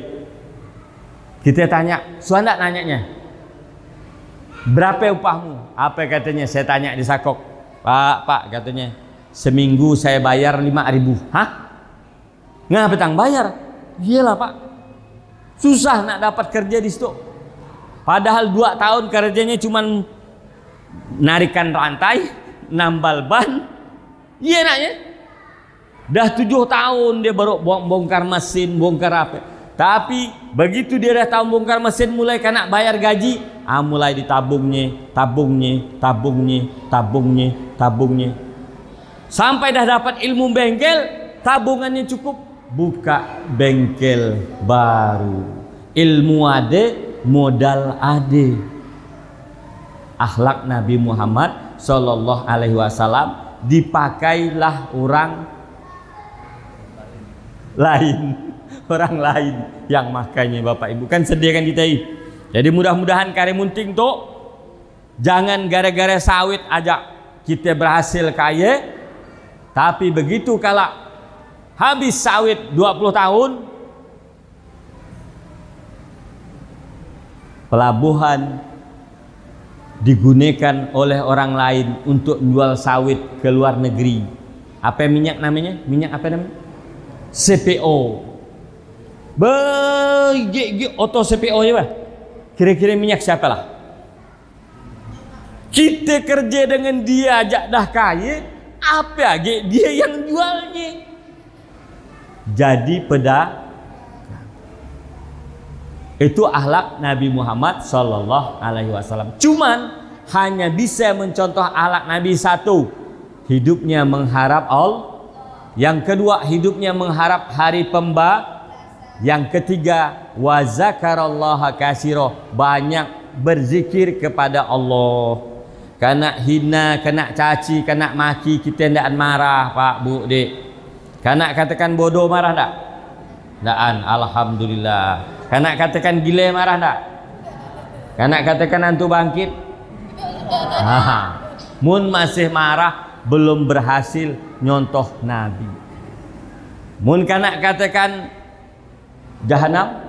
Kita tanya, suanda nanyanya, berapa upahmu? Apa katanya? Saya tanya di Sakok, Pak katanya, seminggu saya bayar 5.000. Hah? Ngapa tang bayar? Iyalah Pak, susah nak dapat kerja di situ. Padahal 2 tahun kerjanya cuman narikan rantai, nambal ban. Iya naknya. Dah 7 tahun dia baru bongkar mesin, bongkar apa. Tapi begitu dia dah tahu bongkar mesin, mulai kena bayar gaji, mulai ditabungnya, tabungnya. Sampai dah dapat ilmu bengkel, tabungannya cukup, buka bengkel baru. Ilmu ade, modal ade. Akhlak Nabi Muhammad Sallallahu Alaihi Wasallam dipakailah orang lain. Orang lain yang makanya Bapak Ibu kan sedih kan kita ini. Jadi mudah-mudahan Kari Munting tuh jangan gara-gara sawit aja kita berhasil kaya, tapi begitu kalau habis sawit 20 tahun, pelabuhan digunakan oleh orang lain untuk jual sawit ke luar negeri. Apa minyak namanya? Minyak apa namanya? CPO. Auto CPO ya, kira-kira minyak siapa lah? Kita kerja dengan dia ajak dah kaya, apa aja dia yang jualnya. Jadi itu akhlak Nabi Muhammad Sallallahu Alaihi Wasallam. Cuman hanya bisa mencontoh akhlak Nabi satu, hidupnya mengharap Allah. Yang kedua, hidupnya mengharap hari pemba. Yang ketiga, wa zakarallaha katsira, banyak berzikir kepada Allah. Kena hina, kena caci, kena maki, kita tidak marah Pak Bu Dek. Kena katakan bodoh marah tak? Daan, alhamdulillah. Kena katakan gile marah tak? Kena katakan antu bangkit? Mun masih marah, belum berhasil nyontoh Nabi. Mun kena katakan jahanam?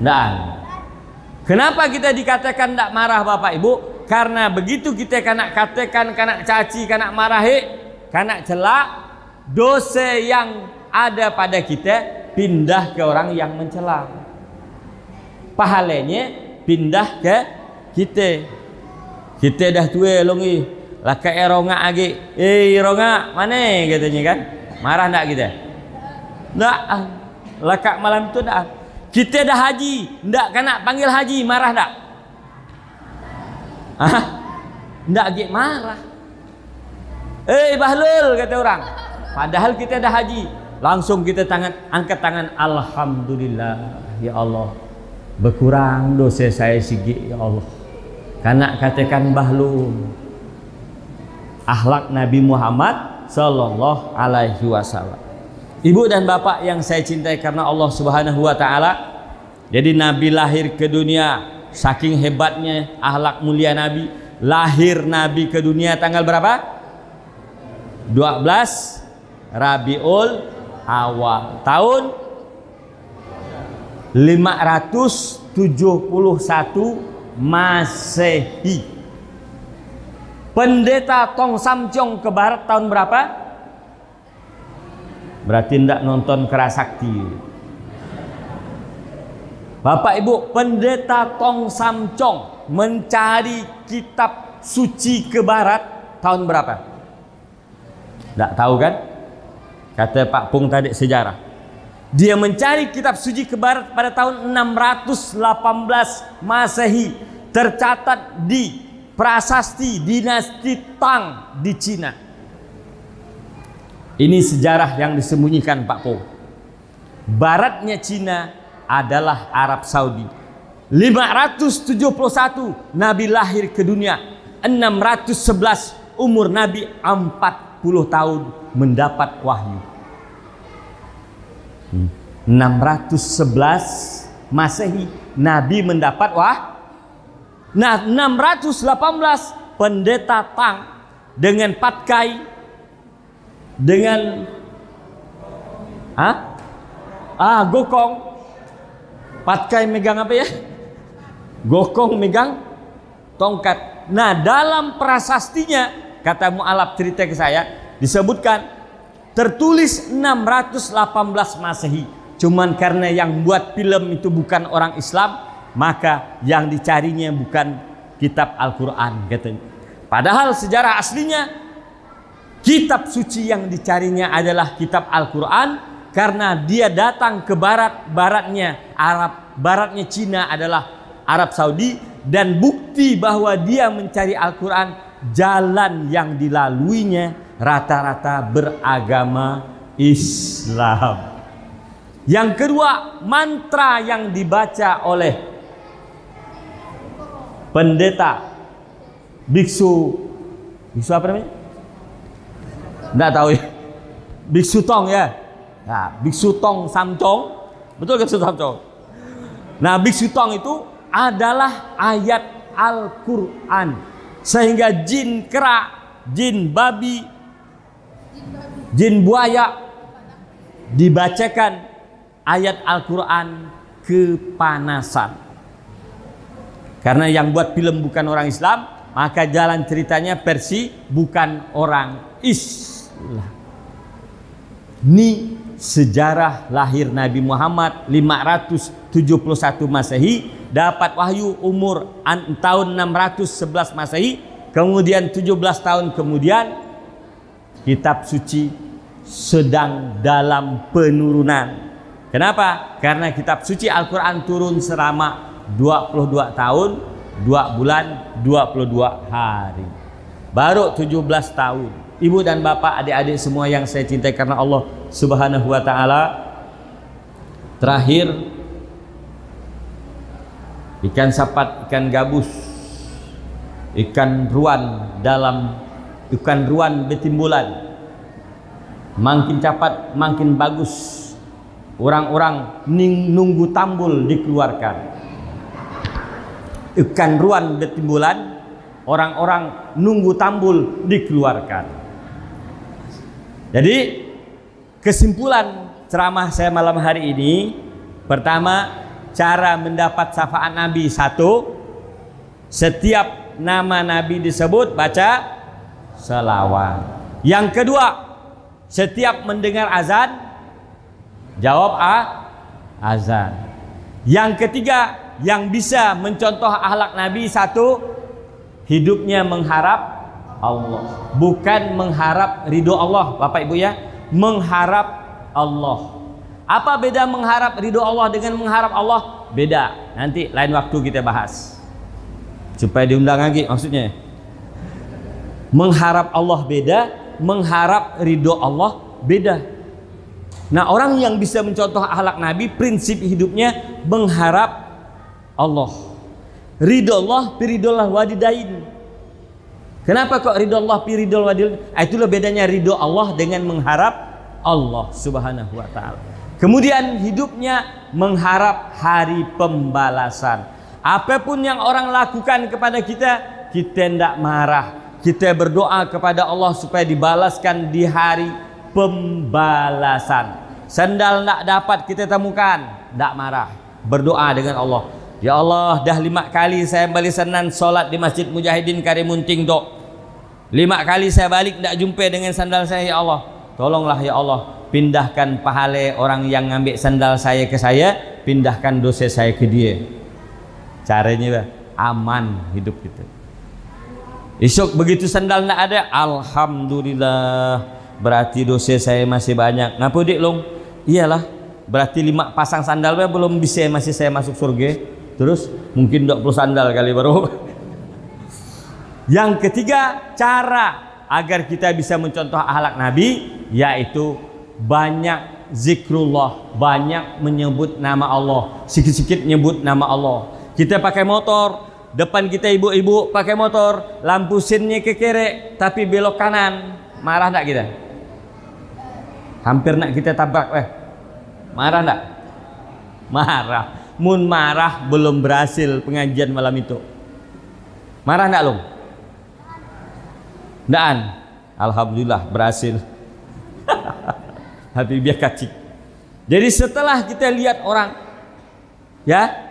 Nggak. Kenapa kita dikatakan tidak marah Bapak Ibu? Karena begitu kita kena katakan, kena caci, kena marahi, kena celak, dosa yang ada pada kita pindah ke orang yang mencela. Pahalanya pindah ke kita. Kita dah tua longi, laka eronga agi. Ronga mana katanya kan? Marah ndak kita? Ndak. Lekak malam itu dah. Kita dah haji, ndak kena panggil haji, marah ndak? Ndak gek marah. Bahlul kata orang. Padahal kita dah haji, langsung kita angkat tangan, alhamdulillah ya Allah. Berkurang dosa saya sikit ya Allah. Karena katakan Bahlul. Akhlak Nabi Muhammad Sallallahu Alaihi Wasallam. Ibu dan bapak yang saya cintai karena Allah Subhanahu wa taala. Jadi Nabi lahir ke dunia Saking hebatnya akhlak mulia Nabi, lahir Nabi ke dunia tanggal berapa? 12 Rabiul Awal tahun 571 Masehi. Pendeta Tong Samcong ke barat tahun berapa? Berarti tidak nonton Kerasakti. Bapak Ibu, pendeta Tong Samcong mencari kitab suci ke barat tahun berapa? Tidak tahu kan? Kata Pak Pung tadi sejarah. Dia mencari kitab suci ke barat pada tahun 618 Masehi. Tercatat di prasasti dinasti Tang di Cina. Ini sejarah yang disembunyikan Pak Pung. Baratnya Cina adalah Arab Saudi. 571 Nabi lahir ke dunia. 611 umur Nabi 40 tahun mendapat wahyu. 611 Masehi Nabi mendapat Nah 618 pendeta Tang dengan patkai, dengan gokong. Patkai megang apa ya? Gokong megang tongkat. Nah dalam prasastinya, kata mu'alaf cerita ke saya, disebutkan tertulis 618 Masehi. Cuman karena yang buat film itu bukan orang Islam, maka yang dicarinya bukan kitab Al-Quran katanya. Padahal sejarah aslinya kitab suci yang dicarinya adalah kitab Al-Quran. Karena dia datang ke baratnya Arab, baratnya Cina adalah Arab Saudi, dan bukti bahwa dia mencari Al-Quran, jalan yang dilaluinya rata-rata beragama Islam. Yang kedua, mantra yang dibaca oleh pendeta biksu apa namanya? Nggak tahu ya. Biksu Tong ya. Nah, Biksu Tong Samcong, betul kan Biksu Samcong? Nah, Biksu Tong itu adalah ayat Al-Quran, sehingga jin kera, jin babi, jin buaya dibacakan ayat Al-Quran kepanasan. Karena yang buat film bukan orang Islam, maka jalan ceritanya versi bukan orang Islam. Ini sejarah lahir Nabi Muhammad 571 Masehi, dapat wahyu umur tahun 611 Masehi, kemudian 17 tahun kemudian kitab suci sedang dalam penurunan. Kenapa? Karena kitab suci Al-Quran turun selama 22 tahun 2 bulan 22 hari, baru 17 tahun. Ibu dan bapak, adik-adik semua yang saya cintai karena Allah Subhanahu wa ta'ala, terakhir ikan sapat, ikan gabus, ikan ruan betimbulan, makin cepat makin bagus. Orang-orang nunggu tambul dikeluarkan. Ikan ruan betimbulan, orang-orang nunggu tambul dikeluarkan. Jadi kesimpulan ceramah saya malam hari ini, pertama, cara mendapat syafaat Nabi. 1, setiap nama Nabi disebut baca selawat. Yang kedua, setiap mendengar azan jawab azan. Yang ketiga, yang bisa mencontoh akhlak Nabi, 1, hidupnya mengharap Allah, bukan mengharap ridho Allah. Bapak Ibu ya, mengharap Allah. Apa beda mengharap ridho Allah dengan mengharap Allah? Beda, nanti lain waktu kita bahas supaya diundang lagi. Maksudnya mengharap Allah beda, mengharap ridho Allah beda. Nah, orang yang bisa mencontoh akhlak Nabi, prinsip hidupnya mengharap Allah. Ridho Allah, ridho Allah wadidain. Kenapa kok ridho Allah ridho wadidain? Itulah bedanya ridho Allah dengan mengharap Allah Subhanahu wa ta'ala. Kemudian hidupnya mengharap hari pembalasan. Apapun yang orang lakukan kepada kita, kita tidak marah. Kita berdoa kepada Allah supaya dibalaskan di hari pembalasan. Sandal tidak dapat kita temukan, tidak marah. Berdoa dengan Allah. Ya Allah, dah 5 kali saya balik senan solat di Masjid Mujahidin Karimunting dok. 5 kali saya balik tidak jumpa dengan sandal saya, ya Allah. Tolonglah ya Allah, pindahkan pahala orang yang ngambil sandal saya ke saya, pindahkan dosa saya ke dia. Caranya aman hidup kita. Esok begitu sandal tidak ada, alhamdulillah, berarti dosa saya masih banyak. Ngapa dik long? Iyalah, berarti 5 pasang sandal belum bisa masih saya masuk surga. Terus mungkin 20 sandal kali baru. Yang ketiga, cara agar kita bisa mencontoh akhlak Nabi, yaitu banyak zikrullah, banyak menyebut nama Allah, sikit-sikit nyebut nama Allah. Kita pakai motor, depan kita ibu-ibu pakai motor, lampu sinnya ke kiri tapi belok kanan, marah enggak kita? Hampir nak kita tabrak, marah enggak? Marah. Mun marah belum berhasil pengajian malam itu. Marah enggak long? Ndaan. Alhamdulillah berhasil. Habis biar kacik. Jadi setelah kita lihat orang ya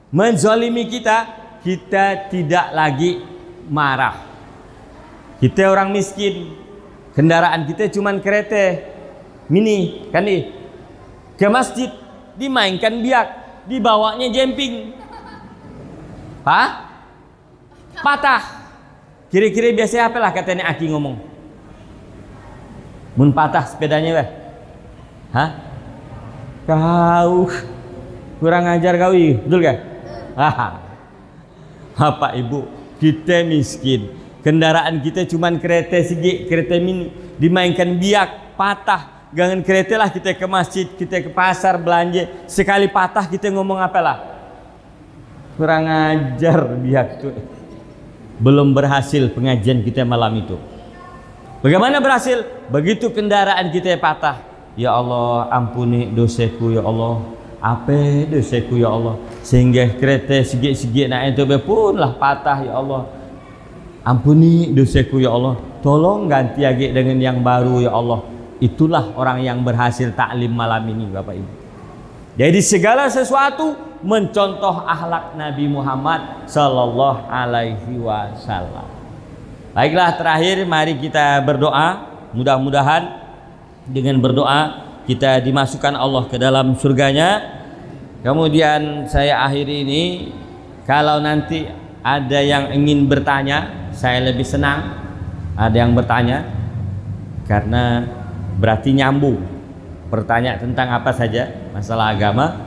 menzalimi kita, kita tidak lagi marah. Kita orang miskin, kendaraan kita cuman kereta mini kan nih. Ke masjid dimainkan biak, dibawanya jemping. Patah. Kira-kira biasa apalah katanya Aki ngomong. Mun patah sepedanya kau kurang ajar kau, betul kan? Bapak Ibu, kita miskin, kendaraan kita cuman kereta segi, kereta mini, dimainkan biak, patah. Jangan kereta lah kita ke masjid, kita ke pasar belanja, sekali patah kita ngomong apalah? Kurang ajar biak tuh. Belum berhasil pengajian kita malam itu. Bagaimana berhasil? Begitu kendaraan kita patah, ya Allah ampuni dosaku ya Allah. Apa dosaku ya Allah, sehingga kereta sigit-sigit nak itu pun lah patah ya Allah. Ampuni dosaku ya Allah, tolong ganti lagi dengan yang baru ya Allah. Itulah orang yang berhasil taklim malam ini Bapak Ibu. Jadi segala sesuatu mencontoh akhlak Nabi Muhammad sallallahu alaihi wasallam. Baiklah, terakhir mari kita berdoa, mudah-mudahan dengan berdoa kita dimasukkan Allah ke dalam surganya. Kemudian saya akhiri ini, kalau nanti ada yang ingin bertanya, saya lebih senang ada yang bertanya, karena berarti nyambung, bertanya tentang apa saja masalah agama.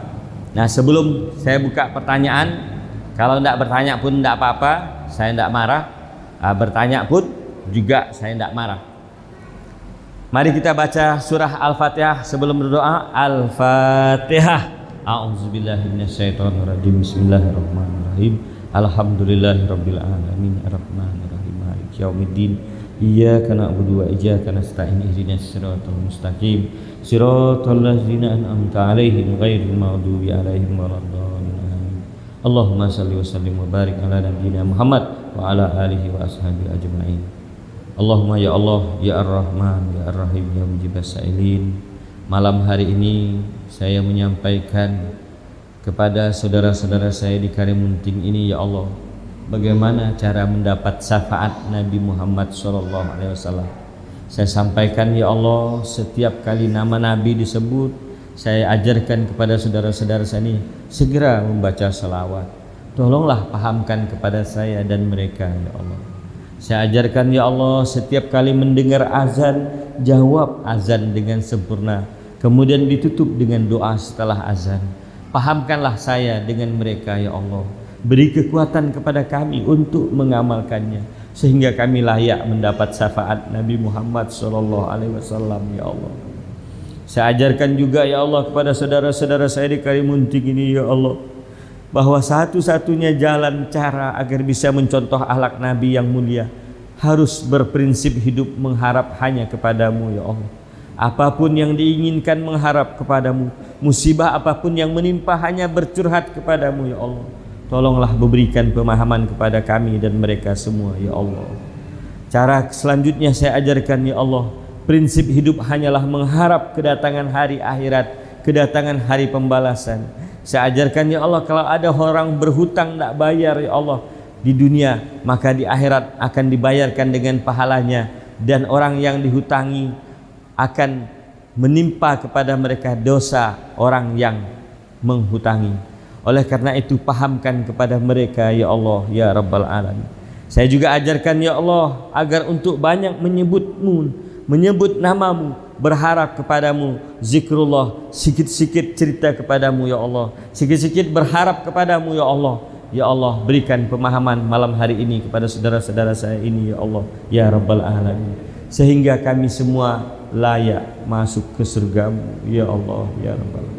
Nah, sebelum saya buka pertanyaan, kalau tidak bertanya pun tidak apa-apa, saya tidak marah. Bertanya pun juga saya tidak marah. Mari kita baca surah Al-Fatihah sebelum berdoa. Al-Fatihah. A'udzubillahi minasyaitonirrajim. Bismillahirrahmanirrahim. Alhamdulillahirabbil alamin. Arrahmanirrahim. Maliki yaumiddin. Iyyaka na'budu wa iyyaka nasta'in. Ihdinas siratal mustaqim. Siratal ladzina an'amta 'alaihim ghairil maghdubi 'alaihim waladdallin. Allahumma shalli wa sallim wa barik ala nabiyyina Muhammad wa ala alihi wa ashabihi ajma'in. Allahumma ya Allah, ya Ar-Rahman, ya Ar-Rahim, ya Mujibas Sa'ilin. Malam hari ini saya menyampaikan kepada saudara-saudara saya di Karimunting ini, ya Allah, bagaimana cara mendapat syafaat Nabi Muhammad SAW. Saya sampaikan ya Allah, setiap kali nama Nabi disebut, saya ajarkan kepada saudara-saudara saya ini segera membaca salawat. Tolonglah pahamkan kepada saya dan mereka ya Allah. Saya ajarkan ya Allah, setiap kali mendengar azan, jawab azan dengan sempurna, kemudian ditutup dengan doa setelah azan. Pahamkanlah saya dengan mereka ya Allah. Beri kekuatan kepada kami untuk mengamalkannya, sehingga kami layak mendapat syafaat Nabi Muhammad SAW ya Allah. Saya ajarkan juga ya Allah kepada saudara-saudara saya di Karimunting ini ya Allah, bahwa satu-satunya jalan cara agar bisa mencontoh akhlak Nabi yang mulia, harus berprinsip hidup mengharap hanya kepadamu ya Allah. Apapun yang diinginkan mengharap kepadamu, musibah apapun yang menimpa hanya bercurhat kepadamu ya Allah. tolonglah berikan pemahaman kepada kami dan mereka semua ya Allah. Cara selanjutnya saya ajarkan ya Allah, prinsip hidup hanyalah mengharap kedatangan hari akhirat, kedatangan hari pembalasan. Saya ajarkan ya Allah, kalau ada orang berhutang tak bayar ya Allah di dunia, maka di akhirat akan dibayarkan dengan pahalanya, dan orang yang dihutangi akan menimpa kepada mereka dosa orang yang menghutangi. Oleh karena itu pahamkan kepada mereka ya Allah ya Rabbal Alamin. Saya juga ajarkan ya Allah agar untuk banyak menyebut-Mu, menyebut namamu, berharap kepadamu, zikrullah, sikit-sikit cerita kepadamu ya Allah, sikit-sikit berharap kepadamu ya Allah. Ya Allah, berikan pemahaman malam hari ini kepada saudara-saudara saya ini ya Allah ya Rabbal Alamin, sehingga kami semua layak masuk ke surgamu ya Allah ya Rabbal Alamin.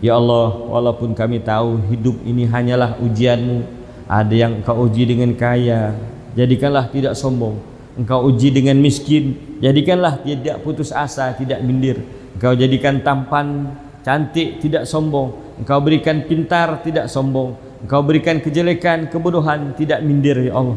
Ya Allah, walaupun kami tahu hidup ini hanyalah ujianmu, ada yang Engkau uji dengan kaya, jadikanlah tidak sombong. Engkau uji dengan miskin, jadikanlah tidak putus asa, tidak minder. Engkau jadikan tampan, cantik, tidak sombong. Engkau berikan pintar, tidak sombong. Engkau berikan kejelekan, kebodohan, tidak minder ya Allah.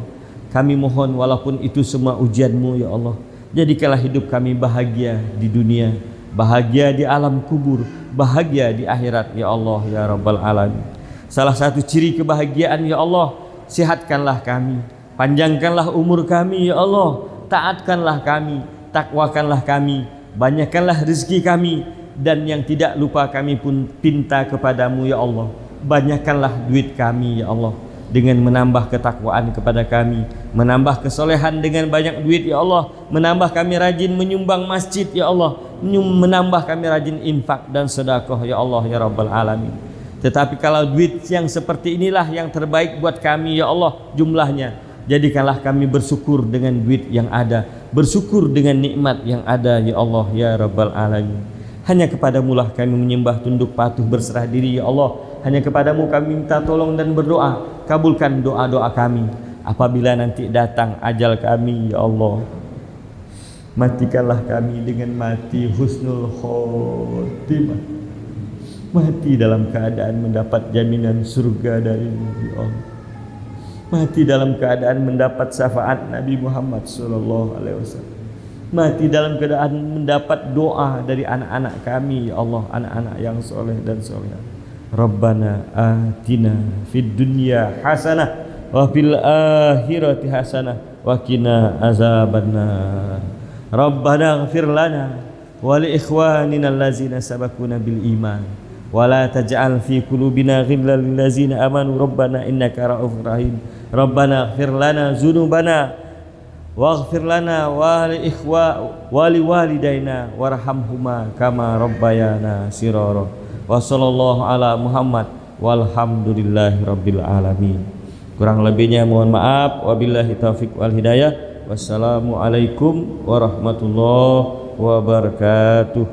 Kami mohon walaupun itu semua ujianmu ya Allah, jadikanlah hidup kami bahagia di dunia, bahagia di alam kubur, bahagia di akhirat ya Allah ya Rabbal Alamin. Salah satu ciri kebahagiaan ya Allah, sehatkanlah kami, panjangkanlah umur kami ya Allah, taatkanlah kami, takwakanlah kami, banyakkanlah rezeki kami, dan yang tidak lupa kami pun pinta kepadamu ya Allah, banyakkanlah duit kami ya Allah, dengan menambah ketakwaan kepada kami, menambah kesolehan dengan banyak duit ya Allah, menambah kami rajin menyumbang masjid ya Allah, menambah kami rajin infak dan sedekah ya Allah ya Rabbal Alamin. Tetapi kalau duit yang seperti inilah yang terbaik buat kami ya Allah jumlahnya, jadikanlah kami bersyukur dengan duit yang ada, bersyukur dengan nikmat yang ada ya Allah ya Rabbal Alamin. Hanya kepadamulah kami menyembah, tunduk patuh, berserah diri ya Allah. Hanya kepadamu kami minta tolong dan berdoa. Kabulkan doa-doa kami apabila nanti datang ajal kami ya Allah. Matikanlah kami dengan mati husnul khotimah, mati dalam keadaan mendapat jaminan surga darimu ya Allah, mati dalam keadaan mendapat syafaat Nabi Muhammad SAW, mati dalam keadaan mendapat doa dari anak-anak kami ya Allah, anak-anak yang soleh dan solehah. Rabbana atina fid dunya hasanah wa fil akhirati hasanah wa qina azabannar. Rabbana ighfir lana wa li ikhwanina allazina sabaquna bil iman wa la taj'al fi qulubina ghillan lil ladzina amanu rabbana innaka ra'ufur rahim. Rabbana ighfir lana dzunubana waghfir lana wa li walidaina warhamhuma kama rabbayana shirara. Wa sallallahu ala Muhammad walhamdulillahi rabbil alamin. Kurang lebihnya mohon maaf, wabillahi taufiq wal hidayah. Wassalamualaikum warahmatullahi wabarakatuh.